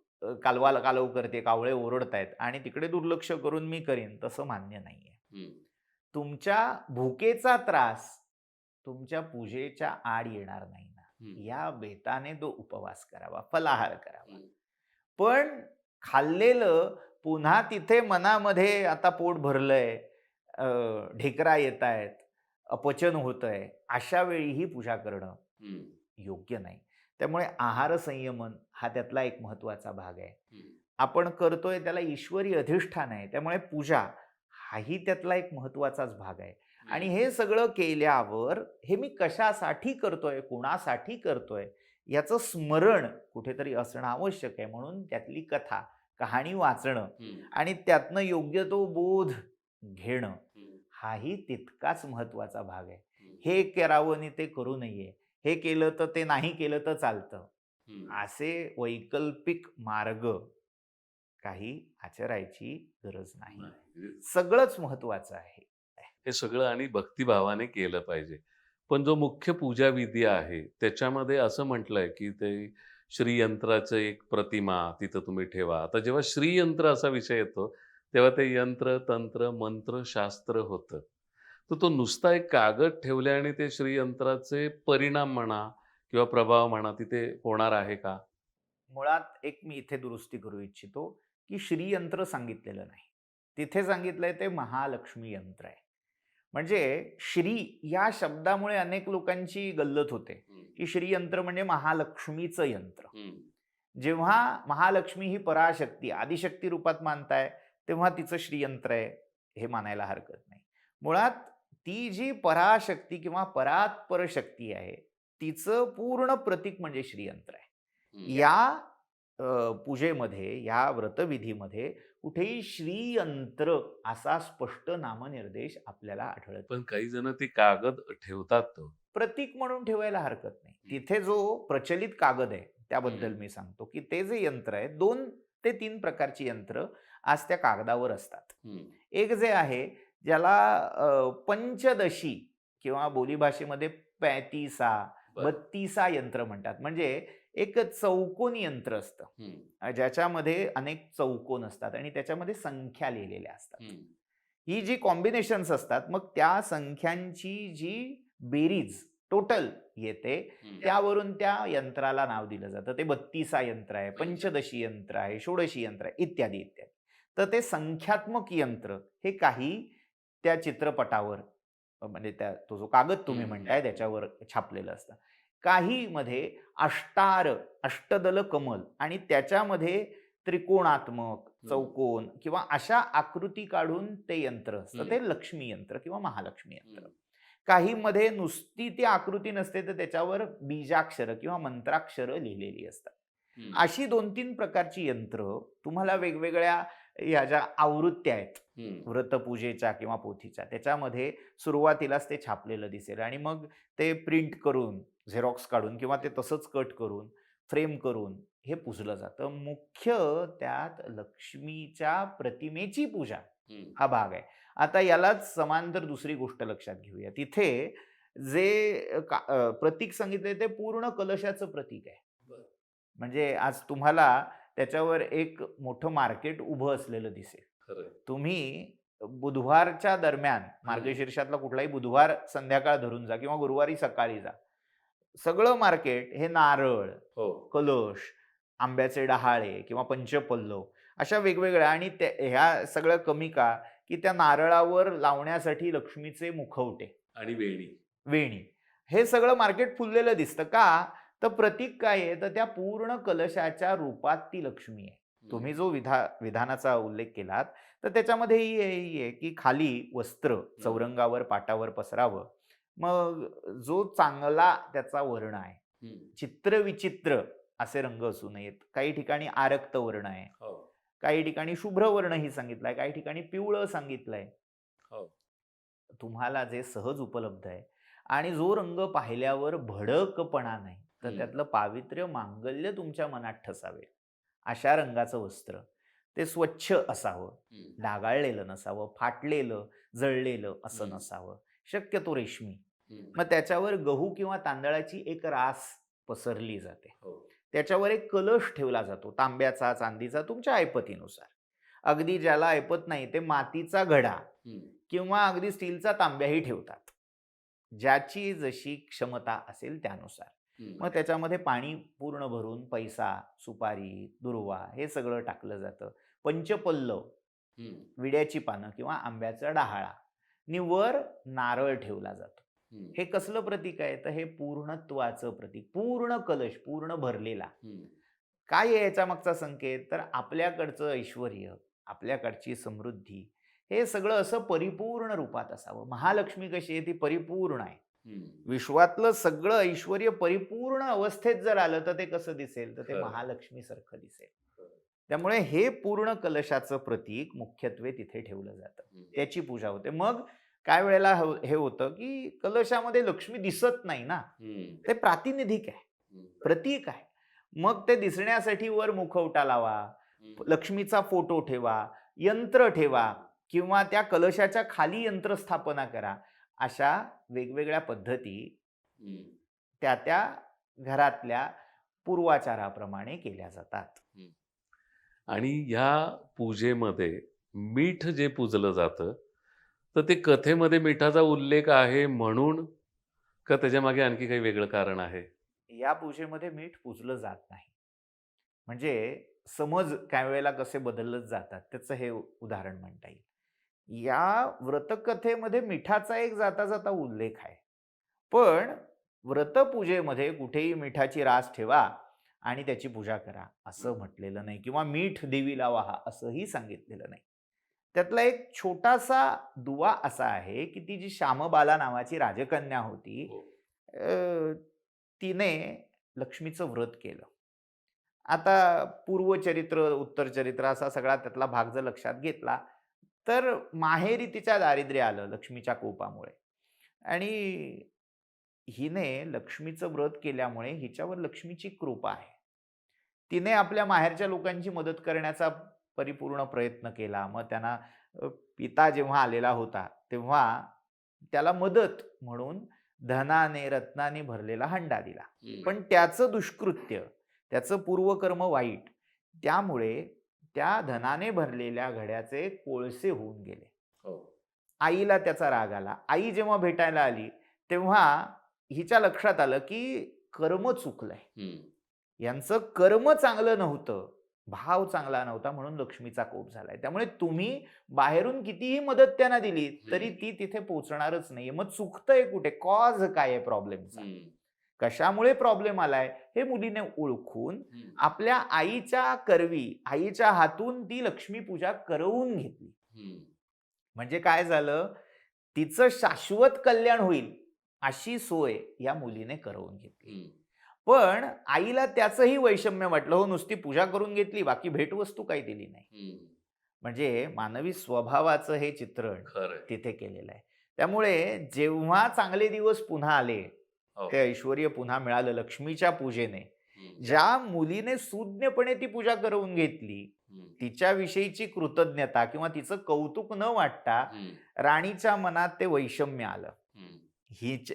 कालव करते, कावळे ओरडतायत आणि तिकडे दुर्लक्ष करून मी करीन, तसं मान्य नाहीये. हं, तुमच्या भुकेचा त्रास तुमच्या पूजेच्या आड येणार नाही ना, हं, या बेताने तो उपवास करावा, फलाहार करावा. हं, पण खाल्लेलं पुन्हा तिथे मनामध्ये आता पोट भरलंय, ढेकरा येतायत, अपचन होतंय, अशा वेळीही पूजा करणं हं, योग्य नाही. त्यामुळे आहार संयमन हा त्यातला एक महत्त्वाचा भाग आहे. हं, आपण करतोय त्याला ईश्वरी अधिष्ठान आहे. त्यामुळे पूजा हाही त्यातला एक महत्त्वाचाच भाग आहे. आणि हे सगळं केल्यावर हे मी कशासाठी करतोय, कोणासाठी करतोय, याचं स्मरण कुठेतरी असणं आवश्यक आहे. म्हणून त्यातली कथा, कहाणी वाचणं हं, आणि त्यातनं योग्य तो बोध घेणं, हं, हाही तितकाच महत्त्वाचा भाग आहे. हं, हे करावं आणि ते करू नये, हे केलं तर ते नाही केलं तर चालतं, हं. असे वैकल्पिक मार्ग काही आचरायची गरज नाही. नाही. सगळंच महत्त्वाचं आहे. हे सगळं आणि भक्तिभावाने केलं पाहिजे. पण जो मुख्य पूजा विधी आहे, त्याच्यामध्ये असं म्हटलंय, की ते श्रीयंत्राचं एक प्रतिमा तिथं तुम्ही ठेवा. आता जेव्हा श्रीयंत्र असा विषय येतो, तेव्हा ते यंत्र, तंत्र, मंत्र, शास्त्र होतं. तर तो नुसता एक कागद ठेवल्याने ते श्रीयंत्राचे परिणाम म्हणा किंवा प्रभाव म्हणा, तिथे होणार आहे का? मुळात एक मी इथे दुरुस्ती करू इच्छितो, की श्रीयंत्र सांगितलेलं नाही. तिथे सांगितलंय ते महालक्ष्मी यंत्र आहे. म्हणजे श्री या शब्दामुळे अनेक लोकांची गल्लत होते, हं, की श्रीयंत्र म्हणजे महालक्ष्मीचं यंत्र. हं, जेव्हा महालक्ष्मी ही पराशक्ती, आदिशक्ती रूपात मानताय, तेव्हा तिचं श्रीयंत्र आहे, हे मानायला हरकत नाही. मुळात ती जी पराशक्ती किंवा परात्पर शक्ती आहे, तिचं पूर्ण प्रतीक म्हणजे श्रीयंत्र आहे. हं. या पूजेमध्ये, या व्रतविधीमध्ये कुठेही श्रीयंत्र असा स्पष्ट नामनिर्देश आपल्याला आढळत पण काही जण ती कागद ठेवतात तो. प्रतीक म्हणून ठेवायला हरकत नाही. हं. तिथे जो प्रचलित कागद आहे, त्याबद्दल हं. मी सांगतो, की ते जे यंत्र आहे, 2 ते 3 प्रकारची यंत्र आज त्या कागदावर असतात. हं. एक जे आहे, ज्याला पंचदशी किंवा बोलीभाषेमध्ये 35 बरं. 32 यंत्र म्हणतात. म्हणजे एक चौकोनी यंत्र असतं. हं. ज्याच्यामध्ये अनेक चौकोन असतात आणि त्याच्यामध्ये संख्या लिहिलेल्या असतात. हं. ही जी कॉम्बिनेशन्स असतात, मग त्या संख्यांची जी बेरीज टोटल येते, हं. त्यावरून त्या यंत्राला नाव दिलं जातं. ते 32 यंत्र आहे, पंचदशी यंत्र आहे, षोडशी यंत्र आहे, इत्यादी, इत्यादी. तर ते संख्यात्मक यंत्र हे काही त्या चित्रपटावर म्हणजे तो जो कागद तुम्ही हं. म्हणताय त्याच्यावर छापलेलं असतं. काहीमध्ये अष्टार, अष्टदल कमल आणि त्याच्यामध्ये त्रिकोणात्मक, हं. चौकोन किंवा अशा आकृती काढून ते यंत्र असतं. हं. ते लक्ष्मी यंत्र किंवा महालक्ष्मी यंत्र. हं. काहीमध्ये नुसती ती आकृती नसते, तर त्याच्यावर बीजाक्षरं किंवा मंत्राक्षरं लिहिलेली असतात. हं. अशी 2-3 प्रकारची यंत्र तुम्हाला वेगवेगळ्या ह्या ज्या आवृत्त्या आहेत हं. व्रतपूजेच्या किंवा पोथीच्या, त्याच्यामध्ये सुरुवातीलाच ते छापलेलं दिसेल आणि मग ते प्रिंट करून, झेरॉक्स काढून किंवा ते तसंच कट करून, फ्रेम करून हे पुजलं जातं. मुख्य त्यात लक्ष्मीच्या प्रतिमेची पूजा हं. हा भाग आहे. आता यालाच समांतर दुसरी गोष्ट लक्षात घेऊया. तिथे जे प्रतीक सांगितलंय ते पूर्ण कलशाचं प्रतीक आहे. बरं. म्हणजे आज तुम्हाला त्याच्यावर एक मोठं मार्केट उभं असलेलं दिसेल. खरंय. तुम्ही बुधवारच्या दरम्यान मार्गशीर्षातला कुठलाही बुधवार संध्याकाळ धरून जा किंवा गुरुवारी सकाळी जा. सगळं मार्केट हे नारळ, हो. कलश, आंब्याचे डहाळे किंवा पंचपल्लव अशा वेगवेगळ्या आणि ह्या सगळं कमी का, की त्या नारळावर लावण्यासाठी लक्ष्मीचे मुखवटे, आणि वेणी. वेणी हे सगळं मार्केट फुललेलं दिसतं का? तर प्रतीक काय आहे? तर त्या पूर्ण कलशाच्या रूपात ती लक्ष्मी आहे. तुम्ही जो विधानाचा उल्लेख केलात, तर त्याच्यामध्येही हेही आहे, की खाली वस्त्र चौरंगावर, पाटावर पसरावं. मग जो चांगला त्याचा वर्ण आहे, हं. चित्रविचित्र असे रंग असू नयेत. काही ठिकाणी आरक्त वर्ण आहे, हो. काही ठिकाणी शुभ्र वर्णही सांगितलाय, काही ठिकाणी पिवळं सांगितलंय. हो. तुम्हाला जे सहज उपलब्ध आहे आणि जो रंग पाहिल्यावर भडकपणा नाही, तर त्यातलं पावित्र्य, मांगल्य तुमच्या मनात ठसावे, अशा रंगाचं वस्त्र. ते स्वच्छ असावं, हं. डागाळलेलं नसावं, फाटलेलं, जळलेलं असं नसावं. शक्यतो रेशमी. हं. मग त्याच्यावर गहू किंवा तांदळाची एक रास पसरली जाते. हो. त्याच्यावर एक कलश ठेवला जातो, तांब्याचा, चांदीचा, तुमच्या ऐपतीनुसार. अगदी ज्याला ऐपत नाही ते मातीचा घडा हं. किंवा अगदी स्टीलचा तांब्याही ठेवतात. ज्याची जशी क्षमता असेल त्यानुसार. हं. मग त्याच्यामध्ये पाणी पूर्ण भरून पैसा, सुपारी, दुर्वा हे सगळं टाकलं जातं. पंचपल्लव, हं. विड्याची पानं किंवा आंब्याचा डहाळा नि वर नारळ ठेवला जातो. हं. हे कसलं प्रतीक आहे? तर हे पूर्णत्वाचं प्रतीक. पूर्ण कलश, पूर्ण भरलेला. हं. काय आहे याच्या मागचा संकेत? तर आपल्याकडचं ऐश्वर्य, आपल्याकडची समृद्धी हे सगळं असं परिपूर्ण रूपात असावं. महालक्ष्मी कशी आहे? ती परिपूर्ण आहे. हं. विश्वातलं सगळं ऐश्वर्य परिपूर्ण अवस्थेत जर आलं तर ते कसं दिसेल? तर ते खरं. महालक्ष्मीसारखं दिसेल. खरं. त्यामुळे हे पूर्ण कलशाचं प्रतीक मुख्यत्वे तिथे ठेवलं जातं. हं. त्याची पूजा होते. मग काय वेळेला हे होतं, की कलशामध्ये लक्ष्मी दिसत नाही ना. हं. ते प्रातिनिधिक आहे, हं. प्रतीक आहे. मग ते दिसण्यासाठी वर मुखवटा लावा, हं. लक्ष्मीचा फोटो ठेवा, यंत्र ठेवा किंवा त्या कलशाच्या खाली यंत्र स्थापना करा. अशा वेगवेगळ्या पद्धती हम्म. त्या त्या घरातल्या पूर्वाचाराप्रमाणे केल्या जातात. आणि ह्या पूजेमध्ये मीठ जे पूजलं जातं, तर ते कथेमध्ये मिठाचा उल्लेख आहे म्हणून का त्याच्यामागे आणखी काही वेगळं कारण आहे? या पूजेमध्ये मीठ पूजलं जात नाही. म्हणजे समज काही वेळेला कसे बदलत जातात त्याचं हे उदाहरण म्हणता येईल. या व्रतकथेमध्ये मिठाचा एक जाता जाता उल्लेख आहे. पण व्रतपूजेमध्ये कुठेही मिठाची रास ठेवा आणि त्याची पूजा करा असं म्हटलेलं नाही, किंवा मीठ देवीला वाहा असंही सांगितलेलं नाही. त्यातला एक छोटासा दुवा असा आहे, की ती जी श्यामबाला नावाची राजकन्या होती, हो. अ, तिने लक्ष्मीचं व्रत केलं. आता पूर्वचरित्र, उत्तरचरित्र असा सगळा त्यातला भाग जर लक्षात घेतला, तर माहेरी तिच्या दारिद्र्य आलं लक्ष्मीच्या कोपामुळे. आणि हिने लक्ष्मीचं व्रत केल्यामुळे हिच्यावर लक्ष्मीची कृपा आहे. तिने आपल्या माहेरच्या लोकांची मदत करण्याचा परिपूर्ण प्रयत्न केला. मग त्यांना पिता जेव्हा आलेला होता, तेव्हा त्याला मदत म्हणून धनाने, रत्नाने भरलेला हंडा दिला. पण त्याचं दुष्कृत्य, त्याचं पूर्वकर्म वाईट, त्यामुळे त्या धनाने भरलेल्या घड्याचे कोळसे होऊन गेले. हो. आईला त्याचा राग आला. आई जेव्हा भेटायला आली, तेव्हा हिच्या लक्षात आलं, की कर्म चुकलंय. यांचं कर्म चांगलं नव्हतं, भाव चांगला नव्हता, म्हणून लक्ष्मीचा कोप झालाय. त्यामुळे तुम्ही बाहेरून कितीही मदत त्यांना दिली, तरी ती तिथे पोहोचणारच नाहीये. मग चुकतंय कुठे? कॉज काय आहे प्रॉब्लेमचा? कशामुळे प्रॉब्लेम आलाय हे मुलीने ओळखून आपल्या आईच्या करवी, आईच्या हातून ती लक्ष्मी पूजा करवून घेतली. म्हणजे काय झालं, तिचं शाश्वत कल्याण होईल अशी सोय या मुलीने करवून घेतली. पण आईला त्याचंही वैषम्य वाटलं. हो, नुसती पूजा करून घेतली, बाकी भेटवस्तू काही दिली नाही. म्हणजे मानवी स्वभावाचं हे चित्रण तिथे केलेलं आहे. त्यामुळे जेव्हा चांगले दिवस पुन्हा आले, ते ऐश्वर्य पुन्हा मिळालं लक्ष्मीच्या पूजेने, ज्या मुलीने सुज्ञपणे ती पूजा करवून घेतली, तिच्याविषयीची कृतज्ञता किंवा तिचं कौतुक न वाटता राणीच्या मनात ते वैषम्य आलं.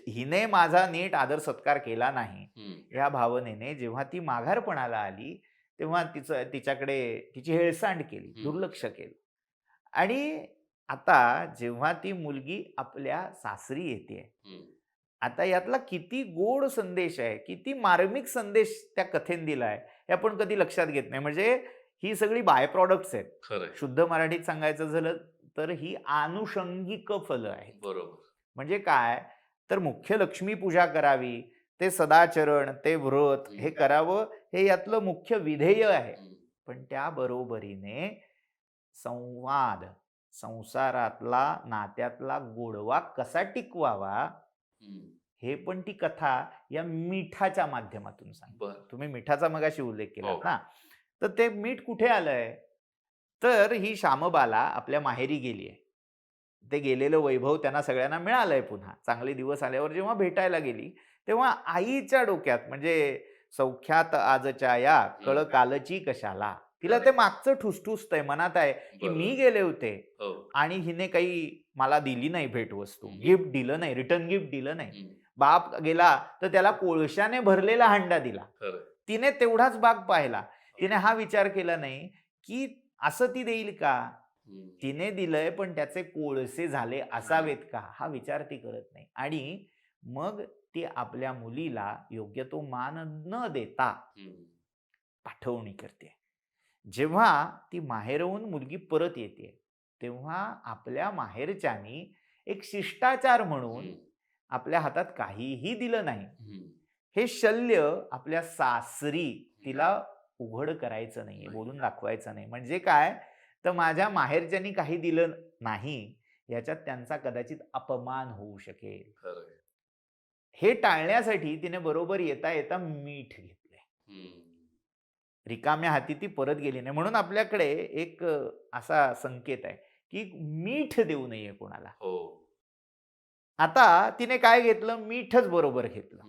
हिने माझा नीट आदर सत्कार केला नाही या भावनेने जेव्हा ती माघारपणाला आली, तेव्हा तिच्याकडे तिची हेळसांड केली, दुर्लक्ष केलं. आणि आता जेव्हा ती मुलगी आपल्या सासरी येते, आता यातला किती गोड संदेश आहे, किती मार्मिक संदेश त्या कथेने दिलाय, हे आपण कधी लक्षात घेत नाही. म्हणजे ही सगळी बाय प्रॉडक्ट्स आहेत. शुद्ध मराठीत सांगायचं झालं तर ही आनुषंगिक फलं आहेत. बरोबर. म्हणजे काय, तर मुख्य लक्ष्मी पूजा करावी, ते सदाचरण, ते व्रत हे करावं, हे यातलं मुख्य विधेय आहे. पण त्या बरोबरीने संवाद, संसारातला, नात्यातला गोडवा कसा टिकवावा, हे पण ती कथा या मिठाच्या माध्यमातून सांगते. तुम्ही मिठाचा मगाशी उल्लेख केला ना, तर ते मीठ कुठे आलंय, तर ही श्यामबाला आपल्या माहेरी गेली आहे. ते गेलेलं वैभव त्यांना सगळ्यांना मिळालंय पुन्हा. चांगले दिवस आल्यावर जेव्हा भेटायला गेली, तेव्हा आईच्या डोक्यात म्हणजे सौख्यात आजच्या या कळ कालची कशाला, तिला ते मागचं ठुसठुसतंय, मनात आहे की मी गेले होते आणि हिने काही मला दिली नाही भेटवस्तू, गिफ्ट दिलं नाही, रिटर्न गिफ्ट दिलं नाही. बाप गेला तर त्याला कोळशाने भरलेला हंडा दिला. तिने तेवढाच भाग पाहिला. तिने हा विचार केला नाही की असं ती देईल का, तिने दिलंय पण त्याचे कोळसे झाले असावेत का, हा विचार ती करत नाही. आणि मग ती आपल्या मुलीला योग्य तो मान न देता पाठवणी करते. जेव्हा ती माहेरहून मुलगी परत येते, तेव्हा आपल्या माहेरच्यानी एक शिष्टाचार म्हणून आपल्या हातात काहीही दिलं नाही. हे शल्य आपल्या सासरी तिला उघड करायचं नाहीये, बोलून दाखवायचं नाही. म्हणजे काय, तर माझ्या माहेरच्यांनी काही दिलं नाही याच्यात त्यांचा कदाचित अपमान होऊ शकेल. हे टाळण्यासाठी तिने बरोबर येता येता मीठ घेतलंय. रिकाम्या हाती ती परत गेली नाही. म्हणून आपल्याकडे एक असा संकेत आहे की मीठ देऊ नये कोणाला. आता तिने काय घेतलं, मीठच बरोबर घेतलं.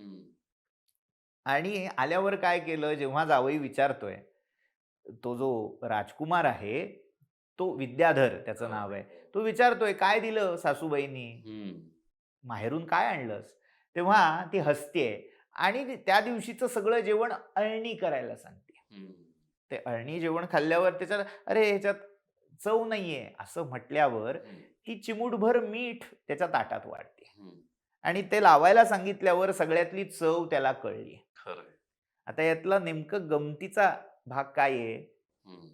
आणि आल्यावर काय केलं, जेव्हा जावई विचारतोय, तो जो राजकुमार आहे, तो विद्याधर त्याचं नाव आहे, तो विचारतोय काय दिलं सासूबाईंनी. माहेरून काय आणलंस? तेव्हा ती हसतेय आणि त्या दिवशीचं सगळं जेवण अळणी करायला सांगते. हम्म. ते अळणी जेवण खाल्ल्यावर त्याच्यात अरे ह्याच्यात चव नाहीये असं म्हटल्यावर हम्म. ती चिमूटभर मीठ त्याच्या ताटात वाढते हम्म. आणि ते लावायला सांगितल्यावर सगळ्यातली चव त्याला कळली. खरंय. आता यातला नेमकं गमतीचा भाग काय आहे? हम्म.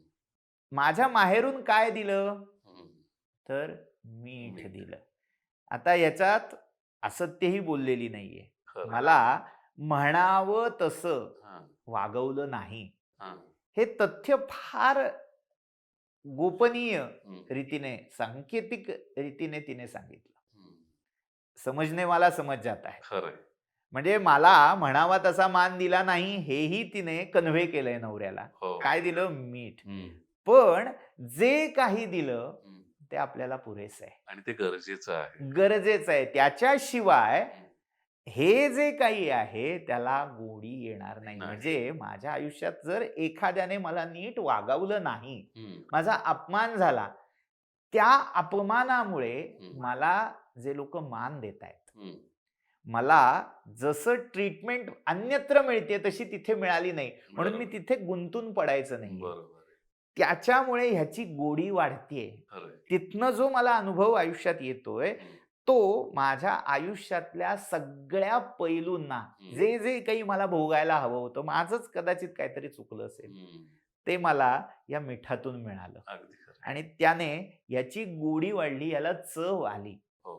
माझ्या माहेरून काय दिलं? हम्म. तर मीठ मीठ. दिलं. आता याच्यात असत्यही बोललेली नाहीये. खरंय. मला म्हणावं तसं हा. वागवलं नाही. हा. हे तथ्य फार गोपनीय हम्म. रीतीने, सांकेतिक रीतीने तिने सांगितलं. हम्म. समजणे वाला समज जाता है. खरंय. म्हणजे मला म्हणावा तसा मान दिला नाही हेही तिने कन्व्हे केलंय नवऱ्याला. हो. काय दिलं? मीठ. हम्म. पण जे काही दिलं हम्म. ते आपल्याला पुरेसं आहे, आणि ते गरजेचं आहे. गरजेचं आहे. त्याच्याशिवाय हम्म. हे जे काही आहे त्याला गोडी येणार नाही. नाही. म्हणजे माझ्या आयुष्यात जर एखाद्याने मला नीट वागवलं नाही, हम्म. माझा अपमान झाला, त्या अपमानामुळे हम्म. मला जे लोक मान देत आहेत, हम्म. मला जसं ट्रीटमेंट अन्यत्र मिळते तशी तिथे मिळाली नाही, म्हणून मी बरोबर. तिथे गुंतून पडायचं नाही. बरोबर आहे. त्याच्यामुळे ह्याची गोडी वाढतीये. खरंय. तिथनं जो मला अनुभव आयुष्यात येतोय हम्म. तो माझ्या आयुष्यातल्या सगळ्या पैलूंना, जे जे काही मला भोगायला हवं होतं, माझंच कदाचित काहीतरी चुकलं असेल, हम्म. ते मला या मिठातून मिळालं अगदी खरं. आणि त्याने याची गोडी वाढली, याला चव आली. हो.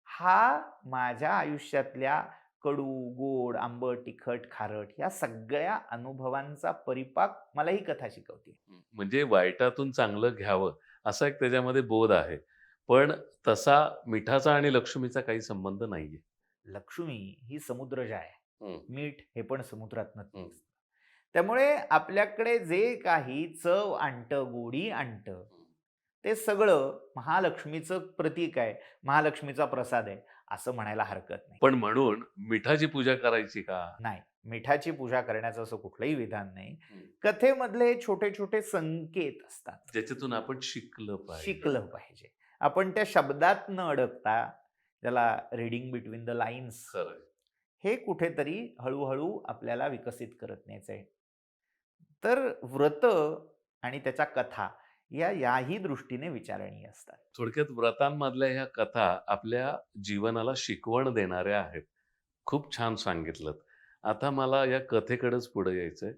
हा माझ्या आयुष्यातल्या कडू, गोड, आंबट, तिखट, खारट या सगळ्या अनुभवांचा परिपाक मला ही कथा शिकवते. म्हणजे वाईटातून चांगलं घ्यावं असा एक त्याच्यामध्ये बोध आहे. पण तसा मिठाचा आणि लक्ष्मीचा काही संबंध नाहीये. लक्ष्मी ही समुद्रजा आहे. हम्म. मीठ हे पण समुद्रातनं हम्म. दिसतं. त्यामुळे आपल्याकडे जे काही चव आणतं, गोडी आणतं, ते सगळं महालक्ष्मीचं प्रतीक आहे, महालक्ष्मीचा प्रसाद आहे असं म्हणायला हरकत नाही. पण म्हणून मिठाची पूजा करायची का? नाही, मिठाची पूजा करण्याचं असं कुठलंही विधान नाही. हम्म. कथेमधले छोटे छोटे संकेत असतात, ज्याच्यातून आपण शिकलं पाहिजे. शिकलं पाहिजे. आपण त्या शब्दात न अडकता, ज्याला रिडिंग बिटवीन द लाईन्स, खरंय. हे कुठेतरी हळूहळू आपल्याला विकसित करत न्यायचं आहे. तर व्रत आणि त्याच्या कथा याही दृष्टीने विचारणीय असतात. थोडक्यात व्रतांमधल्या ह्या कथा आपल्या जीवनाला शिकवण देणाऱ्या आहेत. खूप छान सांगितलं. आता मला या कथेकडेच पुढे यायचंय.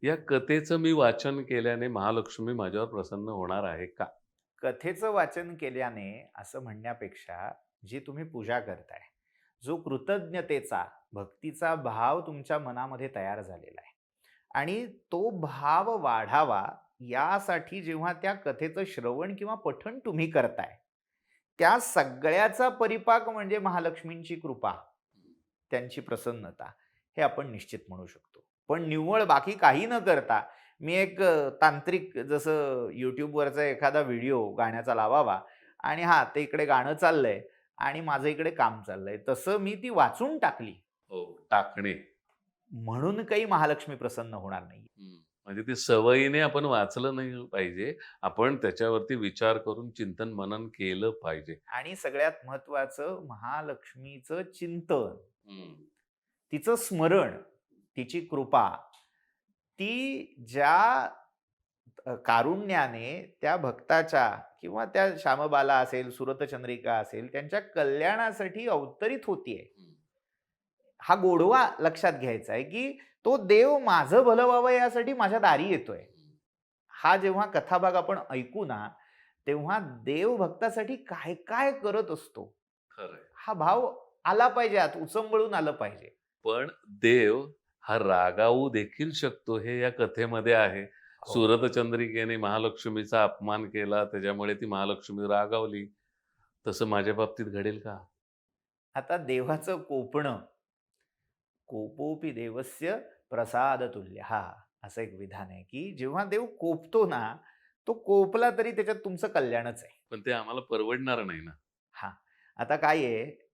या कथेचं मी वाचन केल्याने महालक्ष्मी माझ्यावर प्रसन्न होणार आहे का? कथेचं वाचन केल्याने असं म्हणण्यापेक्षा, जी तुम्ही पूजा करताय, जो कृतज्ञतेचा, भक्तीचा भाव तुमच्या मनामध्ये तयार झालेला आहे आणि तो भाव वाढावा यासाठी जेव्हा त्या कथेचं श्रवण किंवा पठण तुम्ही करताय, त्या सगळ्याचा परिपाक म्हणजे महालक्ष्मींची कृपा, त्यांची प्रसन्नता, हे आपण निश्चित म्हणू शकतो. पण निव्वळ बाकी काही न करता मी एक तांत्रिक, जसं YouTubeवरचा एखादा व्हिडिओ गाण्याचा लावावा आणि हां, ते इकडे गाणं चाललंय आणि माझं इकडे काम चाललंय, तसं मी ती वाचून टाकली हो, टाकणे. म्हणून काही महालक्ष्मी प्रसन्न होणार नाही. म्हणजे ते सवयीने आपण वाचलं नाही पाहिजे. आपण त्याच्यावरती विचार करून चिंतन मनन केलं पाहिजे. आणि सगळ्यात महत्वाचं महालक्ष्मीचं चिंतन, तिचं स्मरण, तिची कृपा, ती ज्या कारुण्याने त्या भक्ताच्या किंवा त्या श्यामबाला असेल, सुरतचंद्रिका असेल, त्यांच्या कल्याणासाठी अवतरित होतीये. हा गोडवा लक्षात घ्यायचा आहे की तो देव माझं भलं व्हावं यासाठी माझ्या दारी येतोय. हा जेव्हा कथाभाग आपण ऐकू ना, तेव्हा देव भक्तासाठी काय काय करत असतो, खरंय. हा भाव आला पाहिजे, आत उचंबळून आलं पाहिजे. पण देव हा रागावू देखील शकतो, हे या कथेमध्ये आहे. हो. सुरतचंद्रिकेने महालक्ष्मीचा अपमान केला, त्याच्यामुळे ती महालक्ष्मी रागावली. तसं माझ्या बाबतीत घडेल का? आता देवाचं कोपणं, कोपोपी देवस्य प्रसाद तुल्य, हा असं एक विधान आहे की जेव्हा देव कोपतो ना, तो कोपला तरी त्याच्यात तुमचं कल्याणच आहे. पण ते आम्हाला परवडणार नाही ना. हा, आता काय आहे,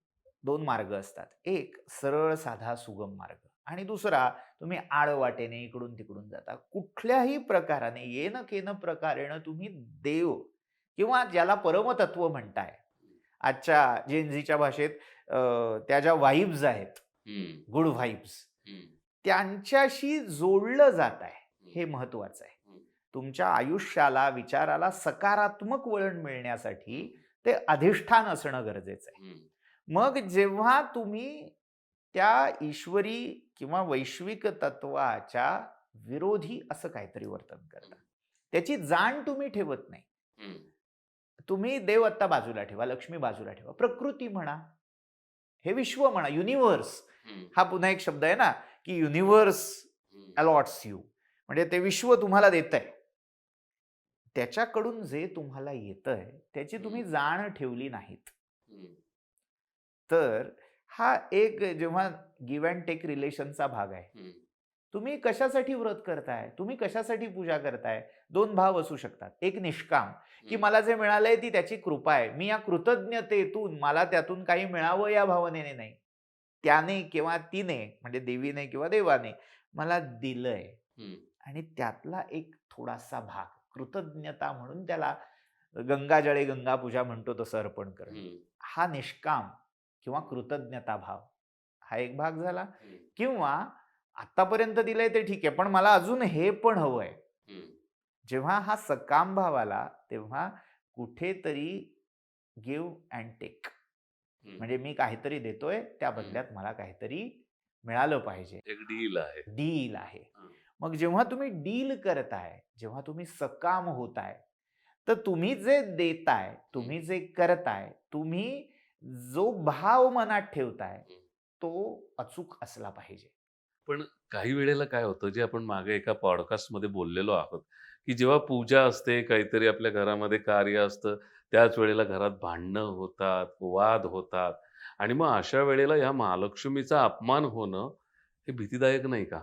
दोन मार्ग असतात. एक सरळ साधा सुगम मार्ग आणि दुसरा तुम्ही आडवाटेने इकडून तिकडून जाता. कुठल्याही प्रकाराने, येन केन प्रकारेण तुम्ही देव किंवा ज्याला परमतत्व म्हणताय आजच्या जेनझीच्या भाषेत त्या ज्या वाइब्स आहेत, हम्म, गुड व्हाइब्स, हम्म, त्यांच्याशी जोडलं जात आहे, हे महत्वाचं आहे. हम्म, तुमच्या आयुष्याला, विचाराला सकारात्मक वळण मिळण्यासाठी ते अधिष्ठान असणं गरजेचं आहे. हम्म, मग जेव्हा तुम्ही त्या ईश्वरी किंवा वैश्विक तत्वाच्या विरोधी असं काहीतरी वर्तन करता, त्याची जाण तुम्ही ठेवत नाही. हम्म, तुम्ही देव आत्ता बाजूला ठेवा, लक्ष्मी बाजूला ठेवा, प्रकृती म्हणा, हे विश्व म्हणा, युनिव्हर्स हम्म, हा पुन्हा एक शब्द आहे ना, की युनिव्हर्स हम्म, अलॉट्स यू, म्हणजे ते विश्व तुम्हाला देतंय. त्याच्याकडून जे तुम्हाला येतंय त्याची तुम्ही जाण ठेवली नाहीत, हम्म, तर हा एक जेव्हा गिव्ह अँड टेक रिलेशनचा भाग आहे. हम्म, तुम्ही कशासाठी व्रत करताय, तुम्ही कशासाठी पूजा करताय, दोन भाव असू शकतात. एक निष्काम, की मला जे मिळालंय ती त्याची कृपा आहे, मी या कृतज्ञतेतून मला त्यातून काही मिळावं या भावनेने नाही, त्याने किंवा तिने म्हणजे देवीने किंवा देवाने मला दिलंय हम्म, आणि त्यातला एक थोडासा भाग कृतज्ञता म्हणून त्याला गंगाजळे गंगा पूजा म्हणतो तसं अर्पण करणं, हम्म, हा निष्काम किंवा कृतज्ञता भाव, हा एक भाग झाला. हम्म, किंवा आतापर्यंत दिलंय ते ठीक आहे, पण मला अजून हे पण हवंय. हम्म, जेव्हा हा सकाम भाव आला तेव्हा कुठेतरी गिव्ह अँड टेक, हम्म. म्हणजे मी काहीतरी देतोय, त्या बदल्यात मला काहीतरी मिळालं पाहिजे, एक डील आहे. डील आहे. हं. मग जेव्हा तुम्ही डील करताय, जेव्हा तुम्ही सकाम होताय, तर तुम्ही जे देताय, तुम्ही जे करताय, तुम्ही जो भाव मनात ठेवताय, तो अचूक असला पाहिजे. पण काही वेळेला काय होतं, जे आपण मागे एका पॉडकास्टमध्ये बोललेलो आहोत, की जेव्हा पूजा असते, काहीतरी आपल्या घरामध्ये कार्य असतं, त्याच वेळेला घरात भांडणं होतात, वाद होतात आणि मग अशा वेळेला ह्या महालक्ष्मीचा अपमान होणं, हे भीतीदायक नाही का?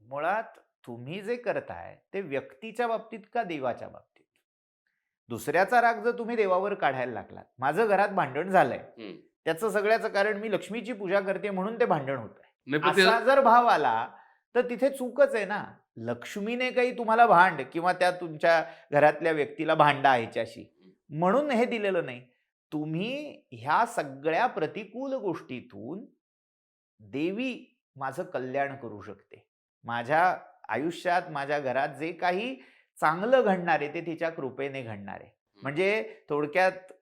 मुळात तुम्ही जे करताय ते व्यक्तीच्या बाबतीत का देवाच्या बाबतीत? दुसऱ्याचा राग जर तुम्ही देवावर काढायला लागलात, माझं घरात भांडण झालंय, हं. त्याचं सगळ्याचं कारण मी लक्ष्मीची पूजा करते म्हणून ते भांडण होतंय, नाही पण ते असा जर भाव आला तर तिथे चूकच आहे ना. लक्ष्मीने काही तुम्हाला भांड किंवा त्या तुमच्या घरातल्या व्यक्तीला भांडा ह्याच्याशी म्हणून हे दिलेलं नाही. तुम्ही ह्या सगळ्या प्रतिकूल गोष्टीतून देवी माझं कल्याण करू शकते. माझ्या आयुष्यात, माझ्या घरात जे काही चांगलं घडणार आहे ते तिच्या कृपेने घडणार आहे. म्हणजे थोडक्यात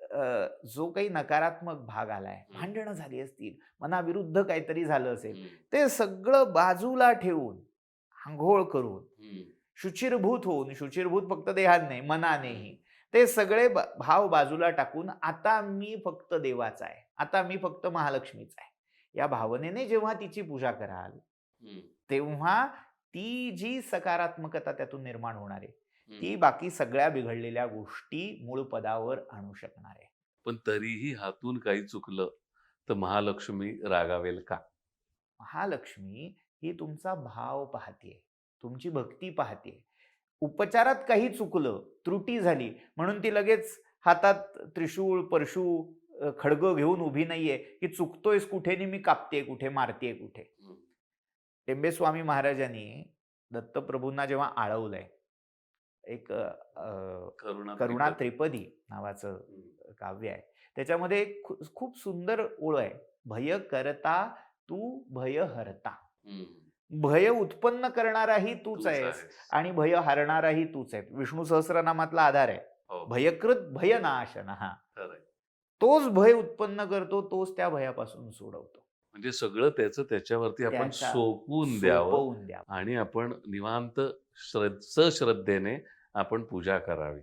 जो काही नकारात्मक भाग आलाय, भांडणं झाली असतील, मनाविरुद्ध काहीतरी झालं असेल, ते सगळं बाजूला ठेवून, अंघोळ करून, शुचिर्भूत होऊन, शुचिर्भूत फक्त देहात नाही, मनानेही, ते सगळे भाव बाजूला टाकून आता मी फक्त देवाचा आहे, आता मी फक्त महालक्ष्मीचा आहे, या भावनेने जेव्हा तिची पूजा कराल, तेव्हा ती जी सकारात्मकता त्यातून निर्माण होणार आहे, ती बाकी सगळ्या बिघडलेल्या गोष्टी मूळ पदावर आणू शकणार आहे. पण तरीही हातून काही चुकलं, तर महालक्ष्मी रागावेल का? महालक्ष्मी ही तुमचा भाव पाहतीये, तुमची भक्ती पाहतीये. उपचारात काही चुकलं, त्रुटी झाली म्हणून ती लगेच हातात त्रिशूळ, परशू, खड्ग घेऊन उभी नाहीये, की चुकतोयस कुठे आणि मी कापतेय कुठे, मारतेय कुठे. टेंबेस्वामी महाराजांनी दत्तप्रभूंना जेव्हा आळवलंय, एक करुणा त्रिपदी नावाचं काव्य आहे, त्याच्यामध्ये एक खूप सुंदर ओळ आहे, भय करता तू भय हरता. भय उत्पन्न करणाराही तूच आहेस आणि भय हरणाराही तूच आहे. विष्णू सहस्रनामातला आधार आहे. भयकृत भयनाशन, हा तोच भय उत्पन्न करतो, तोच त्या भयापासून सोडवतो. म्हणजे सगळं त्याच्यावरती आपण सोपवून द्यावं आणि आपण निवांत सश्रद्धेने आपण पूजा करावी.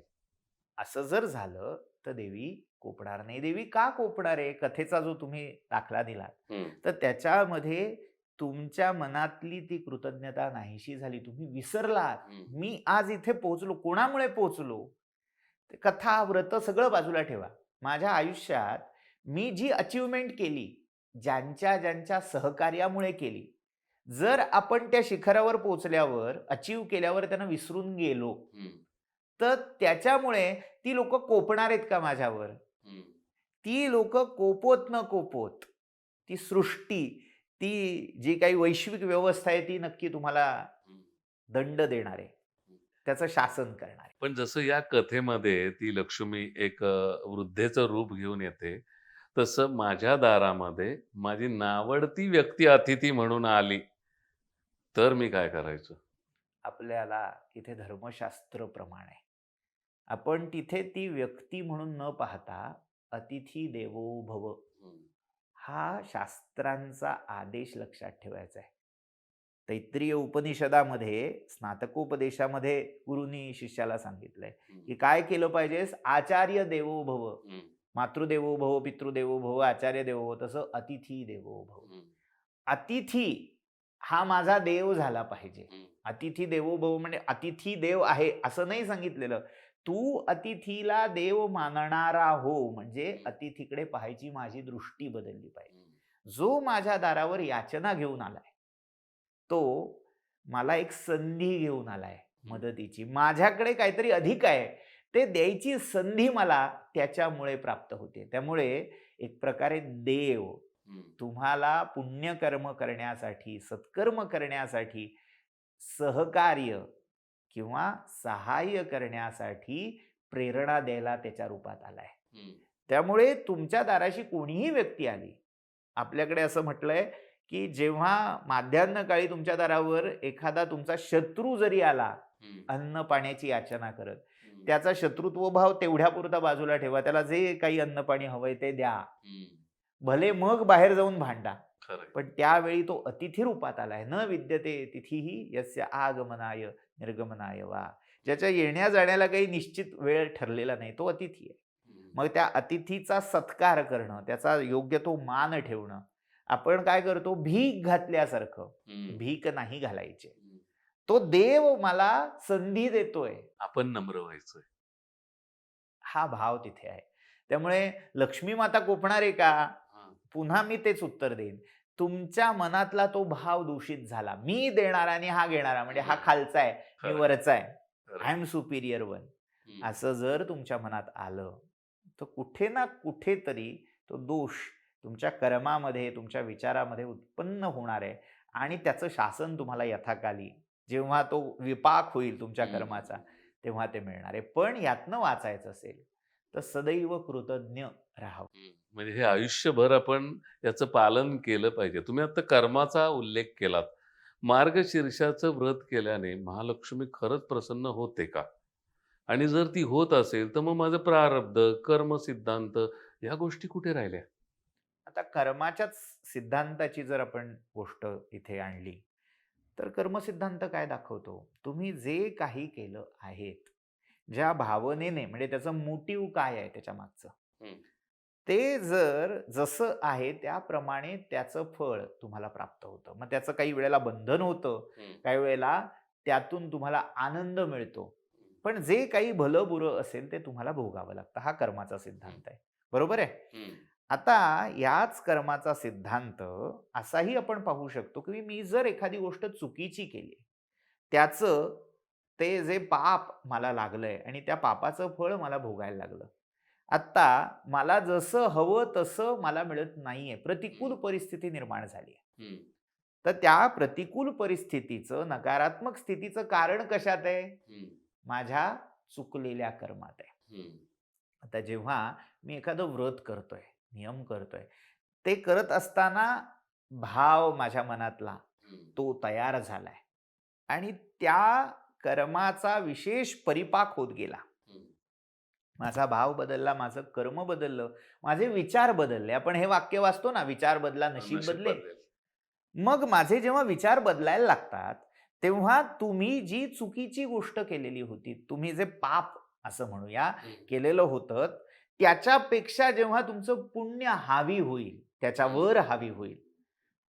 असं जर झालं तर देवी कोपणार नाही. देवी का कोपणार आहे? कथेचा जो तुम्ही दाखला दिलात, तर त्याच्यामध्ये तुमच्या मनातली ती कृतज्ञता नाहीशी झाली, तुम्ही विसरलात. मी आज इथे पोहोचलो, कोणामुळे पोहोचलो? कथा, व्रत सगळं बाजूला ठेवा. माझ्या आयुष्यात मी जी अचीवमेंट केली, ज्यांच्या सहकार्यामुळे केली, जर आपण त्या शिखरावर पोहोचल्यावर, अचीव केल्यावर त्यांना विसरून गेलो, तर त्याच्यामुळे ती लोक कोपणार आहेत का माझ्यावर? ती लोक कोपोत न कोपोत, ती सृष्टी, ती जी काही वैश्विक व्यवस्था आहे, ती नक्की तुम्हाला दंड देणार आहे. त्याचं शासन करणारे. पण जसं या कथेमध्ये ती लक्ष्मी एक वृद्धेचं रूप घेऊन येते, तसं माझ्या दारामध्ये माझी नावडती व्यक्ती अतिथी म्हणून आली, तर मी काय करायचं? आपल्याला इथे धर्मशास्त्र प्रमाण आहे. आपण तिथे ती व्यक्ती म्हणून न पाहता अतिथी देवो भव हं, हा शास्त्रांचा आदेश लक्षात ठेवायचा आहे. तैत्तिरीय उपनिषदामध्ये स्नातकोपदेशामध्ये गुरूंनी शिष्याला सांगितलंय, हं, की काय केलं पाहिजेस? आचार्य देवो भव. हं, मातृदेवो भव, पितृदेवो भव, आचार्य देवो भव, तसं अतिथी देवो भव. हं, अतिथी हा माझा देव झाला पाहिजे. हं, अतिथी देवो भव म्हणजे अतिथी देव आहे असं नाही सांगितलेलं. तू अतिथीला देव मानणारा हो, म्हणजे अतिथीकडे पाहायची माझी दृष्टी बदलली पाहिजे. हं, जो माझ्या दारावर याचना घेऊन आलाय, तो मला एक संधी घेऊन आलाय मदतीची. माझ्याकडे काहीतरी अधिक आहे, ते द्यायची संधी मला त्याच्यामुळे प्राप्त होते. त्यामुळे एक प्रकारे देव हं, तुम्हाला पुण्यकर्म करण्यासाठी, सत्कर्म करण्यासाठी, सहकार्य किंवा सहाय्य करण्यासाठी प्रेरणा द्यायला त्याच्या रूपात आलाय. हं, त्यामुळे तुमच्या दाराशी कोणीही व्यक्ती आली, आपल्याकडे असं म्हटलंय, की जेव्हा माध्यान्हकाळी तुमच्या दारावर एखादा तुमचा शत्रू जरी आला, हं, अन्न पाण्याची याचना करत, हं, त्याचा शत्रुत्व भाव तेवढ्यापुरता बाजूला ठेवा. त्याला जे काही अन्न पाणी हवंय ते द्या. हं. भले मग बाहेर जाऊन भांडा. खरंय. पण त्यावेळी तो अतिथी रूपात आलाय. न विद्यते तिथीही यस्य आगमनाय निर्गमनाय वा. ज्याच्या येण्या जाण्याला काही निश्चित वेळ ठरलेला नाही, तो अतिथी आहे. हं, मग त्या अतिथीचा सत्कार करणं, त्याचा योग्य तो मान ठेवणं. आपण काय करतो? भीक घातल्यासारखं. हं, भीक नाही घालायची. हं. तो देव मला संधी देतोय, आपण नम्र व्हायचंय. हा भाव तिथे आहे. त्यामुळे लक्ष्मी माता कोपणार आहे का? हां, पुन्हा मी तेच उत्तर देईन. तुमच्या मनातला तो भाव दूषित झाला. मी देणारा आणि हा घेणारा, म्हणजे हा खालचा आहे, मी खरंय, वरचा आहे. खरंय. I am superior one. हं, असं जर तुमच्या मनात आलं, तर कुठे ना कुठेतरी तो दोष तुमच्या कर्मामध्ये, तुमच्या विचारामध्ये उत्पन्न होणार आहे आणि त्याचं शासन तुम्हाला यथाकाली, जेव्हा तो विपाक होईल तुमच्या हं, कर्माचा, तेव्हा ते मिळणार आहे. पण यातनं वाचायचं असेल, तर सदैव कृतज्ञ राहावं. हं. म्हणजे हे आयुष्यभर आपण याचं पालन केलं पाहिजे. तुम्ही आता कर्माचा उल्लेख केलात. मार्गशीर्षाचं व्रत केल्याने महालक्ष्मी खरंच प्रसन्न होते का? आणि जर ती होत असेल, तर मग माझं प्रारब्ध, कर्मसिद्धांत या गोष्टी कुठे राहिल्या? आता कर्माच्याच सिद्धांताची जर आपण गोष्ट इथे आणली, तर कर्मसिद्धांत काय दाखवतो? तुम्ही जे काही केलं आहेत, ज्या भावनेने, म्हणजे त्याचं मोटिव्ह काय आहे त्याच्या मागचं, हं, ते जर जसं आहे त्याप्रमाणे त्याचं फळ तुम्हाला प्राप्त होतं. मग त्याचं काही वेळेला बंधन होतं, हं, काही वेळेला त्यातून तुम्हाला आनंद मिळतो. पण जे काही भलं-बुरं असेल ते तुम्हाला भोगावं लागतं. हा कर्माचा सिद्धांत आहे. बरोबर आहे? हं, आता याच कर्माचा सिद्धांत असाही आपण पाहू शकतो, की मी जर एखादी गोष्ट चुकीची केली, त्याचं ते जे पाप मला लागलंय आणि त्या पापाचं फळ मला भोगायला लागलं. आत्ता मला जसं हवं तसं मला मिळत नाहीये. प्रतिकूल परिस्थिती निर्माण झाली आहे. हं, तर त्या प्रतिकूल परिस्थितीचं, नकारात्मक स्थितीचं कारण कशात आहे? हं, माझ्या चुकलेल्या कर्मात आहे. हं, आता जेव्हा मी एखादं व्रत करतोय, नियम करतोय, ते करत असताना भाव माझ्या मनातला हं, तो तयार झालाय आणि त्या कर्माचा विशेष परिपाक होत गेला. हं. माझा भाव बदलला, माझं कर्म बदललं, माझे विचार बदलले. आपण हे वाक्य वाचतो ना, विचार बदला नशीब नशीब बदले. बदलेल. मग माझे जेव्हा विचार बदलायला लागतात, तेव्हा तुम्ही जी चुकीची गोष्ट केलेली होती, तुम्ही जे पाप असं म्हणूया हं, केलेलं होतं, त्याच्यापेक्षा जेव्हा तुमचं पुण्य हावी होईल, त्याच्यावर हावी होईल.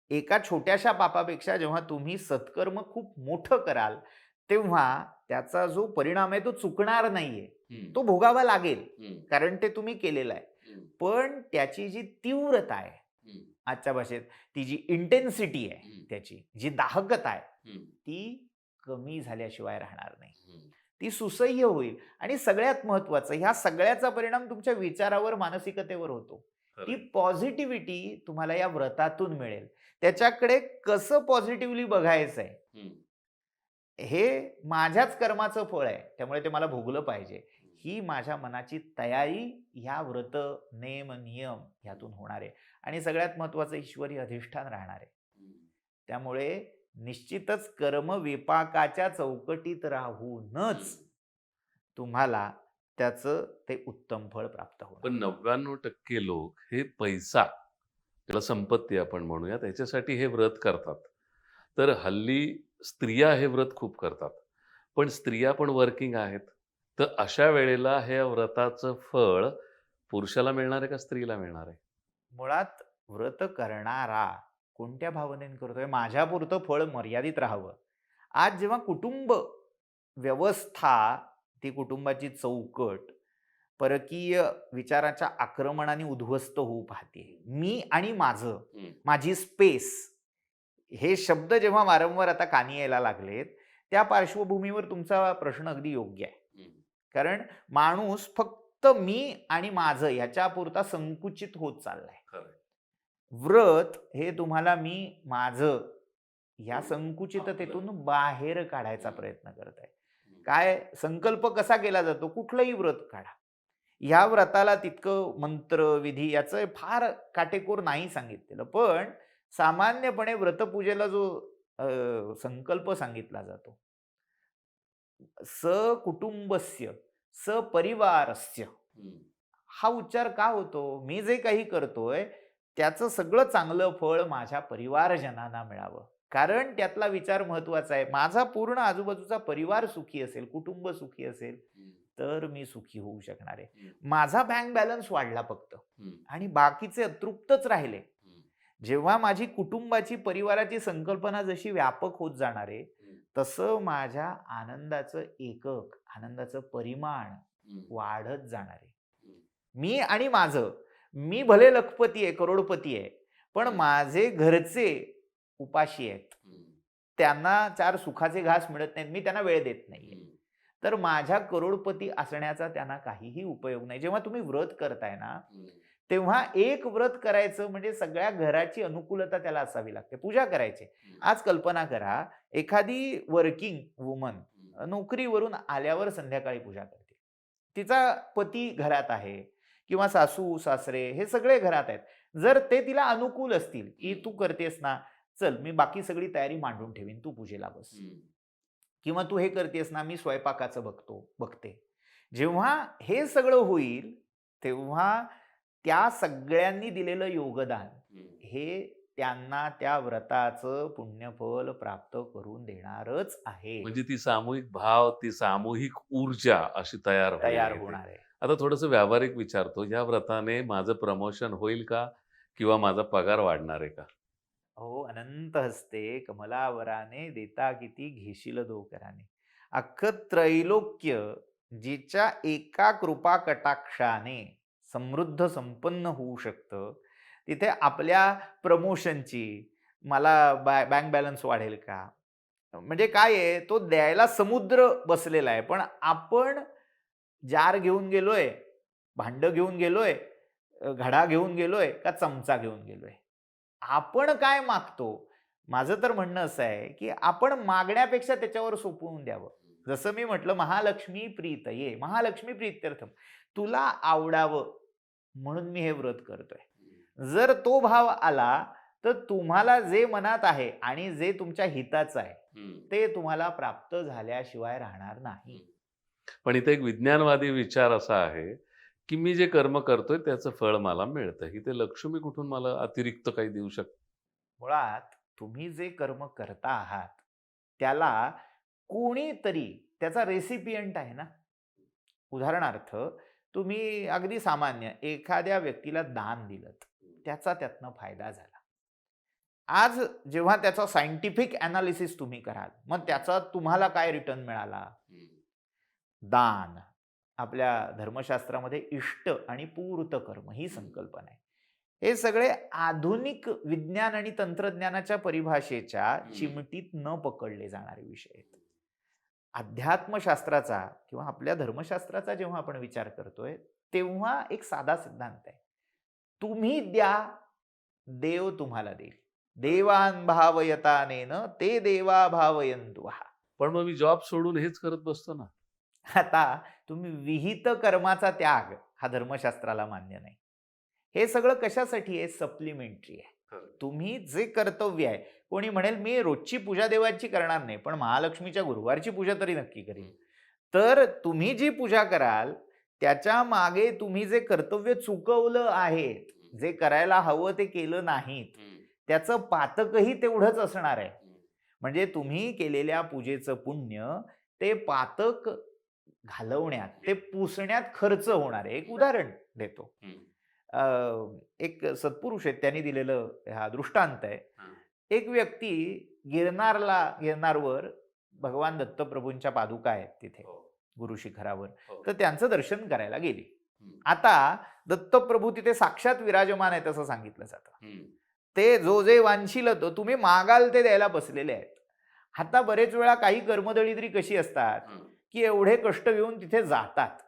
एका छोट्याशा पापापेक्षा जेव्हा तुम्ही सत्कर्म खूप मोठं कराल, तेव्हा त्याचा जो परिणाम आहे तो चुकणार नाहीये. हं, तो भोगावा लागेल, हं, कारण ते तुम्ही केलेलं आहे. हं, पण त्याची जी तीव्रता आहे, हं, आजच्या भाषेत ती जी इंटेन्सिटी आहे, हं, त्याची जी दाहकता आहे, हं, ती कमी झाल्याशिवाय राहणार नाही. हं. ती सुसह्य होईल आणि सगळ्यात महत्त्वाचं, ह्या सगळ्याचा परिणाम तुमच्या विचारावर, मानसिकतेवर होतो. ती खरंय. पॉझिटिव्हिटी तुम्हाला या व्रतातून मिळेल. त्याच्याकडे कसं पॉझिटिव्हली बघायचं आहे, हं, हे माझ्याच कर्माचं फळ आहे, त्यामुळे ते मला भोगलं पाहिजे. ही माझ्या मनाची तयारी ह्या व्रत, नेम, नियम ह्यातून होणार आहे आणि सगळ्यात महत्त्वाचं ईश्वरी अधिष्ठान राहणार आहे. त्यामुळे निश्चितच कर्मविपाकाच्या चौकटीत राहूनच तुम्हाला त्याचं ते उत्तम फळ प्राप्त होणार. पण 99% लोक हे पैसा, त्याला संपत्ती आपण म्हणूया, त्याच्यासाठी हे व्रत करतात. तर हल्ली स्त्रिया हे व्रत खूप करतात. पण स्त्रिया पण वर्किंग आहेत. तर अशा वेळेला हे व्रताचं फळ पुरुषाला मिळणार आहे का स्त्रीला मिळणार आहे? मुळात व्रत करणारा कोणत्या भावनेने करतोय? माझ्यापुरतं फळ मर्यादित राहावं. आज जेव्हा कुटुंब व्यवस्था, ती कुटुंबाची चौकट परकीय विचाराच्या आक्रमणाने उद्ध्वस्त होऊ पाहते. मी आणि माझं, माझी स्पेस, हे शब्द जेव्हा वारंवार आता कानी यायला लागलेत, त्या पार्श्वभूमीवर तुमचा प्रश्न अगदी योग्य आहे. कारण माणूस फक्त मी आणि माझं ह्याच्यापुरता संकुचित होत चाललाय. खरंय. व्रत हे तुम्हाला मी, माझं ह्या संकुचिततेतून बाहेर काढायचा प्रयत्न करत आहे. काय संकल्प कसा केला जातो? कुठलंही व्रत काढा. ह्या व्रताला तितकं मंत्र, विधी याचं फार काटेकोर नाही सांगितलेलं. पण सामान्यपणे व्रतपूजेला जो संकल्प सांगितला जातो, सकुटुंबस्य, सपरिवारस्य, हा उच्चार का होतो? मी जे काही करतोय त्याचं सगळं चांगलं फळ माझ्या परिवारजनांना मिळावं. कारण त्यातला विचार महत्वाचा आहे. माझा पूर्ण आजूबाजूचा परिवार सुखी असेल, कुटुंब सुखी असेल, तर मी सुखी होऊ शकणार आहे. माझा बँक बॅलन्स वाढला फक्त आणि बाकीचे अतृप्तच राहिले. जेव्हा माझी कुटुंबाची, परिवाराची संकल्पना जशी व्यापक होत जाणार आहे, तसं माझ्या आनंदाचं एकक, आनंदाचं परिमाण वाढत जाणार आहे. मी आणि माझं, मी भले लखपती आहे, करोडपती आहे, पण माझे घरचे उपाशी आहेत. त्यांना 4 सुखाचे घास मिळत नाहीत, मी त्यांना वेळ देत नाहीये. तर माझ्या करोडपती असण्याचा त्यांना काहीही उपयोग नाही. जेव्हा तुम्ही व्रत करताय ना, तेव्हा एक व्रत करायचं म्हणजे सगळ्या घराची अनुकूलता त्याला असावी लागते. पूजा करायची. आज कल्पना करा, एखादी वर्किंग वुमन नोकरीवरून आल्यावर संध्याकाळी पूजा करते. तिचा पती घरात आहे किंवा सासू, सासरे हे सगळे घरात आहेत. जर ते तिला अनुकूल असतील, की तू करतेस ना, चल मी बाकी सगळी तयारी मांडून ठेवीन, तू पूजेला बस. किंवा तू हे करतेस ना, मी स्वयंपाकाचं बघते. जेव्हा हे सगळं होईल, तेव्हा त्या सगळ्यांनी दिलेलं योगदान हे त्यांना त्या व्रताचं पुण्यफल प्राप्त करून देणारच आहे. म्हणजे ती सामूहिक भाव, ती सामूहिक ऊर्जा अशी तयार तयार होईल. होणार आहे. आता थोडंसं व्यावहारिक विचारतो, या व्रताने माझं प्रमोशन होईल का? किंवा माझा पगार वाढणार आहे का? हो, अनंत हस्ते कमलावराने देता किती घेशील दोकराने. अख्खं त्रैलोक्य जिच्या एका कृपा कटाक्षाने समृद्ध संपन्न होऊ शकतं, तिथे आपल्या प्रमोशनची, मला बँक बॅलन्स वाढेल का? म्हणजे काय आहे, तो द्यायला समुद्र बसलेला आहे. पण आपण जार घेऊन गेलोय, भांडं घेऊन गेलोय, घडा घेऊन गेलोय का चमचा घेऊन गेलोय? आपण काय मागतो? माझं तर म्हणणं असं आहे, की आपण मागण्यापेक्षा त्याच्यावर सोपवून द्यावं. जसं मी म्हटलं, महालक्ष्मी प्रीतये, महालक्ष्मी प्रीत्यर्थम. तुला आवडावं म्हणून मी हे व्रत करतोय. जर तो भाव आला, तर तुम्हाला जे मनात आहे आणि जे तुमच्या हिताचं आहे, ते तुम्हाला प्राप्त झाल्याशिवाय राहणार नाही. पण इथे एक विज्ञानवादी विचार असा आहे, की मी जे कर्म करतोय त्याचं फळ मला मिळतं. इथे लक्ष्मी कुठून मला अतिरिक्त काही देऊ शकते? मुळात तुम्ही जे कर्म करता आहात, त्याला कोणीतरी त्याचा रेसिपियंट आहे ना. उदाहरणार्थ, तुम्ही अगदी सामान्य एखाद्या व्यक्तीला दान दिलत, त्याचा त्यातनं फायदा झाला. आज जेव्हा त्याचा सायंटिफिक एनालिसिस तुम्ही कराल, मग त्याचा तुम्हाला काय रिटर्न मिळाला? दान. आपल्या धर्मशास्त्रामध्ये इष्ट आणि पूर्त कर्म ही संकल्पना आहे. हे सगळे आधुनिक विज्ञान आणि तंत्रज्ञानाच्या परिभाषेच्या चिमटीत न पकडले जाणारे विषय आहेत. अध्यात्मशास्त्राचा किंवा आपल्या धर्मशास्त्राचा जेव्हा आपण विचार करतोय, तेव्हा एक साधा सिद्धांत आहे. तुम्ही द्या, देव तुम्हाला देईल. देवान भावयतानेन ते देवा भावयन्तु. पण मग मी जॉब सोडून हेच करत बसतो ना. आता तुम्ही विहित कर्माचा त्याग हा धर्मशास्त्राला मान्य नाही. हे सगळं कशासाठी आहे? सप्लिमेंटरी आहे. खरं. तुम्ही जे कर्तव्य आहे, कोणी म्हणेल मी रोजची पूजा देवाची करणार नाही, पण महालक्ष्मीच्या गुरुवारची पूजा तरी नक्की करीन. तर तुम्ही जी पूजा कराल, त्याच्या मागे तुम्ही जे कर्तव्य चुकवलं आहे, जे करायला हवं ते केलं नाहीत, त्याचं पातकही तेवढंच असणार आहे. म्हणजे तुम्ही केलेल्या पूजेचं पुण्य ते पातक घालवण्यात, ते पुसण्यात खर्च होणार आहे. एक उदाहरण देतो. अ, एक सत्पुरुष आहेत, त्यांनी दिलेलं हा दृष्टांत आहे. एक व्यक्ती गिरनारवर भगवान दत्तप्रभूंच्या पादुका आहेत तिथे गुरु शिखरावर, तर त्यांचं दर्शन करायला गेली. आता दत्तप्रभू तिथे साक्षात विराजमान आहेत असं सांगितलं जातं. ते जो जे वांछिल तो तुम्ही मागाल ते द्यायला बसलेले आहेत. आता बरेच वेळा काही कर्मदळी कशी असतात की एवढे कष्ट घेऊन तिथे जातात,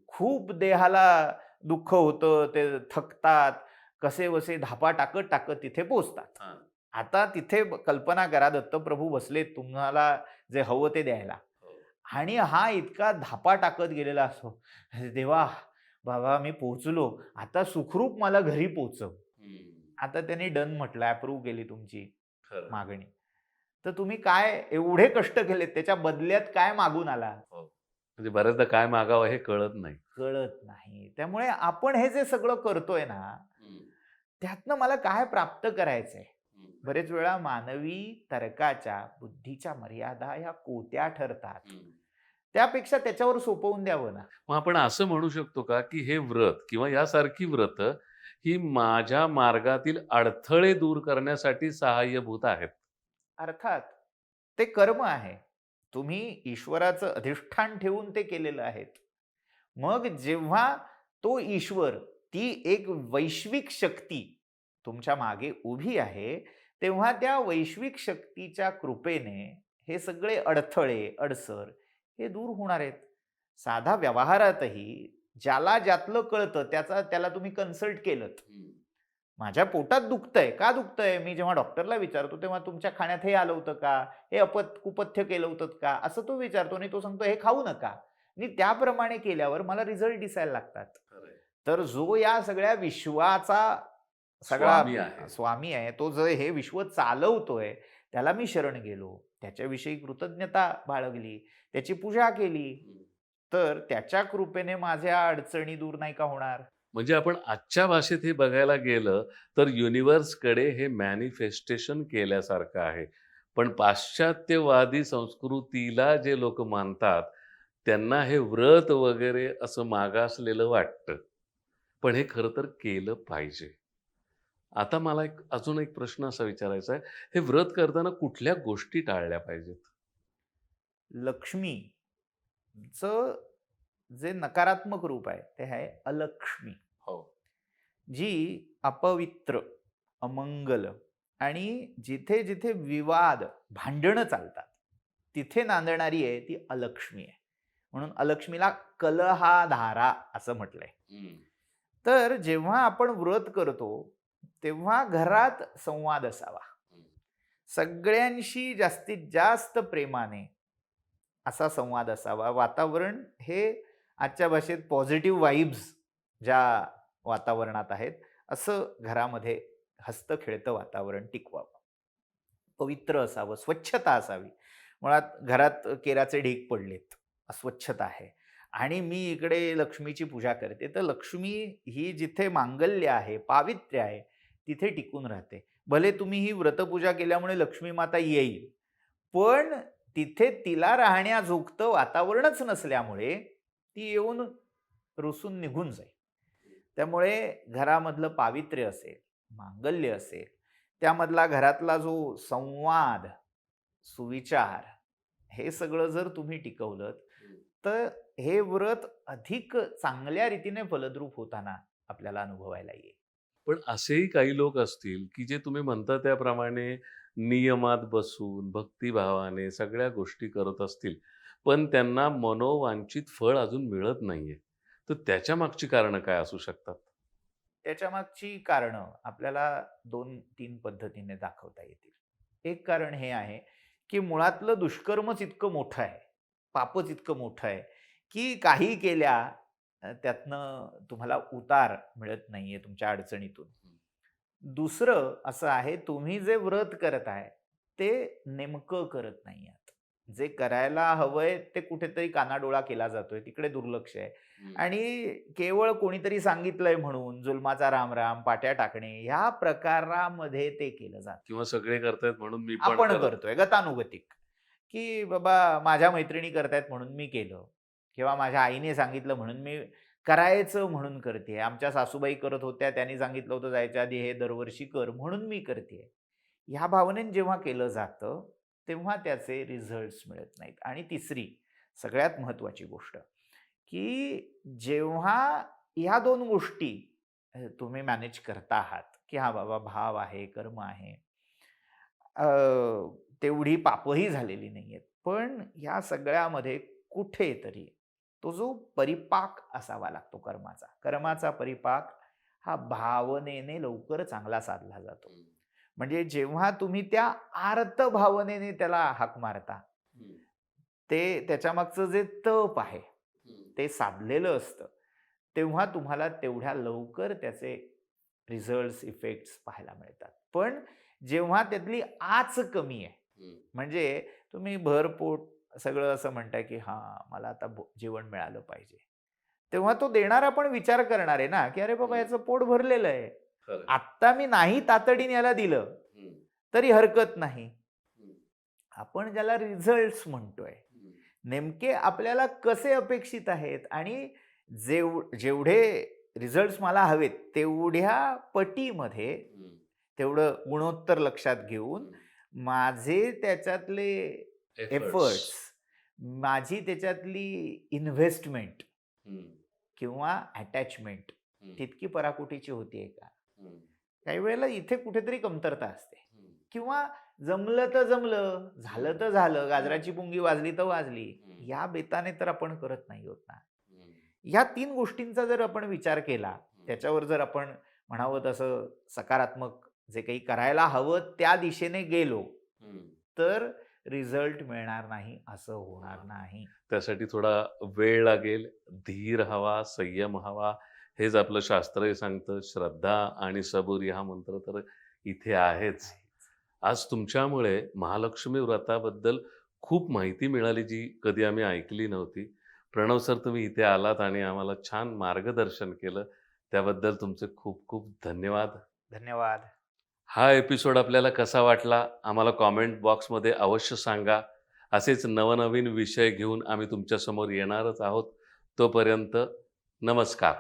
खूप देहाला दुःख होतं, ते थकतात, कसे वसे धापा टाकत टाकत तिथे पोचतात. आता तिथे कल्पना करा, दत्तप्रभू बसले तुम्हाला जे हवं ते द्यायला, आणि हा इतका धापा टाकत गेलेला असतो, देवा बाबा मी पोहोचलो, आता सुखरूप मला घरी पोहोचव. आता त्यांनी डन म्हटलं, अप्रूव्ह केली तुमची मागणी. तर तुम्ही काय एवढे कष्ट केलेत, त्याच्या बदल्यात काय मागून आला? म्हणजे बऱ्याचदा काय मागावं हे कळत नाही. कळत नाही. त्यामुळे आपण हे जे सगळं करतोय ना, त्यातनं मला काय प्राप्त करायचंय? बरेच वेळा मानवी तर्काच्या, बुद्धीच्या मर्यादा या कोत्या ठरतात. त्यापेक्षा त्याच्यावर सोपवून द्यावं ना. मग आपण असं म्हणू शकतो का, की हे व्रत किंवा यासारखी व्रत ही माझ्या मार्गातील अडथळे दूर करण्यासाठी सहाय्यभूत आहेत? अर्थात ते कर्म आहे. तुम्ही ईश्वराचं अधिष्ठान ठेवून ते केलेलं आहे. मग जेव्हा तो ईश्वर, ती एक वैश्विक शक्ती तुमच्या मागे उभी आहे, तेव्हा त्या वैश्विक शक्तीच्या कृपेने हे सगळे अडथळे, अडसर हे दूर होणार आहेत. साधा व्यवहारातही ज्याला ज्यातलं कळतं त्याला तुम्ही कन्सल्ट केलं. माझ्या पोटात दुखतंय, का दुखतंय? मी जेव्हा डॉक्टरला विचारतो तेव्हा तुमच्या खाण्यात हे आलं होतं का? हे कुपथ्य केलं होतं का? असं तो विचारतो आणि तो सांगतो हे खाऊ नका. आणि त्याप्रमाणे केल्यावर मला रिझल्ट दिसायला लागतात. तर जो या सगळ्या विश्वाचा सगळा स्वामी आहे, तो जो हे विश्व चालवतोय, त्याला मी शरण गेलो, त्याच्याविषयी कृतज्ञता बाळगली, त्याची पूजा केली, तर त्याच्या कृपेने माझ्या अडचणी दूर नाही का होणार? म्हणजे आपण आजच्या भाषेत हे बघायला गेलं तर युनिव्हर्सकडे हे मॅनिफेस्टेशन केल्यासारखं आहे. पण पाश्चात्यवादी संस्कृतीला जे लोक मानतात, त्यांना हे व्रत वगैरे असं मागासलेलं वाटतं. पण हे खरं तर केलं पाहिजे. आता मला अजून एक प्रश्न असा विचारायचा आहे, हे व्रत करताना कुठल्या गोष्टी टाळल्या पाहिजेत? लक्ष्मीचं जे नकारात्मक रूप आहे ते आहे अलक्ष्मी, जी अपवित्र, अमंगल आणि जिथे जिथे विवाद, भांडणं चालतात, तिथे नांदणारी आहे ती अलक्ष्मी आहे. म्हणून अलक्ष्मीला कलहाधारा असं म्हटलंय. तर जेव्हा आपण व्रत करतो तेव्हा घरात संवाद असावा, सगळ्यांशी जास्तीत जास्त प्रेमाने असा संवाद असावा. वातावरण हे आजच्या भाषेत पॉझिटिव्ह वाइब्स ज्या वातावरणात आहेत, असं घरामध्ये हसतं खेळतं वातावरण टिकवावं. पवित्र असावं, स्वच्छता असावी. मुळात घरात केराचे ढीग पडलेत, अस्वच्छता आहे, आणि मी इकडे लक्ष्मीची पूजा करते, तर लक्ष्मी ही जिथे मांगल्य आहे, पावित्र्य आहे, तिथे टिकून राहते. भले तुम्ही ही व्रतपूजा केल्यामुळे लक्ष्मी माता येईल, पण तिथे तिला राहण्याजोगतं वातावरणच नसल्यामुळे ती येऊन रुसून निघून जाईल. त्यामुळे घरामधलं पावित्र्य असेल, मांगल्य असेल, त्यामधला घरातला जो संवाद, सुविचार, हे सगळं जर तुम्ही टिकवलं, तर हे व्रत अधिक चांगल्या रीतीने फलद्रूप होताना आपल्याला अनुभवायला येईल. पण असेही काही लोक असतील, की जे तुम्ही म्हणता त्याप्रमाणे नियमात बसून, भक्तिभावाने सगळ्या गोष्टी करत असतील, पण त्यांना मनोवांछित फळ अजून मिळत नाहीये. तर त्याच्या मागची कारणं काय असू शकतात? त्याच्यामागची कारणं आपल्याला 2-3 पद्धतीने दाखवता येतील. एक कारण हे आहे, की मुळातलं दुष्कर्मच इतकं मोठं आहे, पापच इतकं मोठं आहे, की काही केल्या त्यातनं तुम्हाला उतार मिळत नाहीये तुमच्या अडचणीतून. दुसरं असं आहे, तुम्ही जे व्रत करत आहे, ते नेमकं करत नाही आहात. जे करायला हवंय ते कुठेतरी कानाडोळा केला जातोय, तिकडे दुर्लक्ष आहे. आणि केवळ कोणीतरी सांगितलंय म्हणून जुलमाचा राम-राम, पाट्या टाकणे ह्या प्रकारामध्ये ते केलं जातं. किंवा सगळे करतायत म्हणून मी पण आपण करत. करतोय गतानुगतिक, की बाबा माझ्या मैत्रिणी करतायत म्हणून मी केलं किंवा माझ्या आईने सांगितलं म्हणून मी करायचं म्हणून करते. आमच्या सासूबाई करत होत्या, त्यांनी सांगितलं होतं जायच्या आधी हे दरवर्षी कर म्हणून मी करते. ह्या भावनेने जेव्हा केलं जातं, तेव्हा त्याचे रिझल्ट्स मिळत नाहीत. आणि तिसरी सगळ्यात महत्त्वाची गोष्ट, की जेव्हा ह्या 2 गोष्टी तुम्ही मॅनेज करता आहात, की हां बाबा भाव आहे, कर्म आहे. तेवढी पापही झालेली नाहीयेत. पण ह्या सगळ्यामध्ये कुठेतरी तो जो परिपाक असावा लागतो कर्माचा. कर्माचा परिपाक हा भावनेने लवकर चांगला साधला जातो. म्हणजे जेव्हा तुम्ही त्या आर्त भावनेने त्याला हाक मारता, त्याच्यामागचं जे तप आहे, ते साधलेलं असतं. तेव्हा तुम्हाला तेवढ्या लवकर त्याचे रिझल्ट्स, इफेक्ट्स पाहायला मिळतात. पण जेव्हा त्यातली आच कमी आहे, म्हणजे तुम्ही भरपोट सगळं असं म्हणताय, की हां, मला आता जेवण मिळालं पाहिजे. तेव्हा तो देणारा पण विचार करणार आहे ना, की अरे बाबा याचं पोट भरलेलं आहे. खरं. आत्ता मी नाही तातडीने याला दिलं, तरी हरकत नाही. आपण ज्याला रिझल्ट्स म्हणतोय, नेमके आपल्याला कसे अपेक्षित आहेत आणि जेवढे रिझल्ट्स मला हवेत, तेवढ्या पटीमध्ये तेवढं गुणोत्तर लक्षात घेऊन माझे त्याच्यातले एफर्ट्स, माझी त्याच्यातली इन्व्हेस्टमेंट किंवा अटॅचमेंट तितकी पराकोटीची होतीये का? काही वेळेला इथे कुठेतरी कमतरता असते. किंवा जमलं तर जमलं, झालं तर झालं, गाजराची पुंगी वाजली तर वाजली, या बेताने तर आपण करत नाही होत ना. ह्या 3 गोष्टींचा जर आपण विचार केला, त्याच्यावर जर आपण म्हणावं तसं सकारात्मक जे काही करायला हवं त्या दिशेने गेलो, तर रिझल्ट मिळणार नाही असं होणार नाही. त्यासाठी थोडा वेळ लागेल, धीर हवा, संयम हवा. हेच आपलं शास्त्रही सांगतं. श्रद्धा आणि सबुरी हा मंत्र तर इथे आहेच. आज तुमच्यामुळे महालक्ष्मी व्रताबद्दल खूप माहिती मिळाली, जी कधी आम्ही ऐकली नव्हती. प्रणव सर, तुम्ही इथे आलात आणि आम्हाला छान मार्गदर्शन केलं. त्याबद्दल तुमचे खूप खूप धन्यवाद. धन्यवाद. हा एपिसोड आपल्याला कसा वाटला आम्हाला कॉमेंट बॉक्समध्ये अवश्य सांगा. असेच नवनवीन विषय घेऊन आम्ही तुमच्यासमोर येणारच आहोत. तोपर्यंत नमस्कार.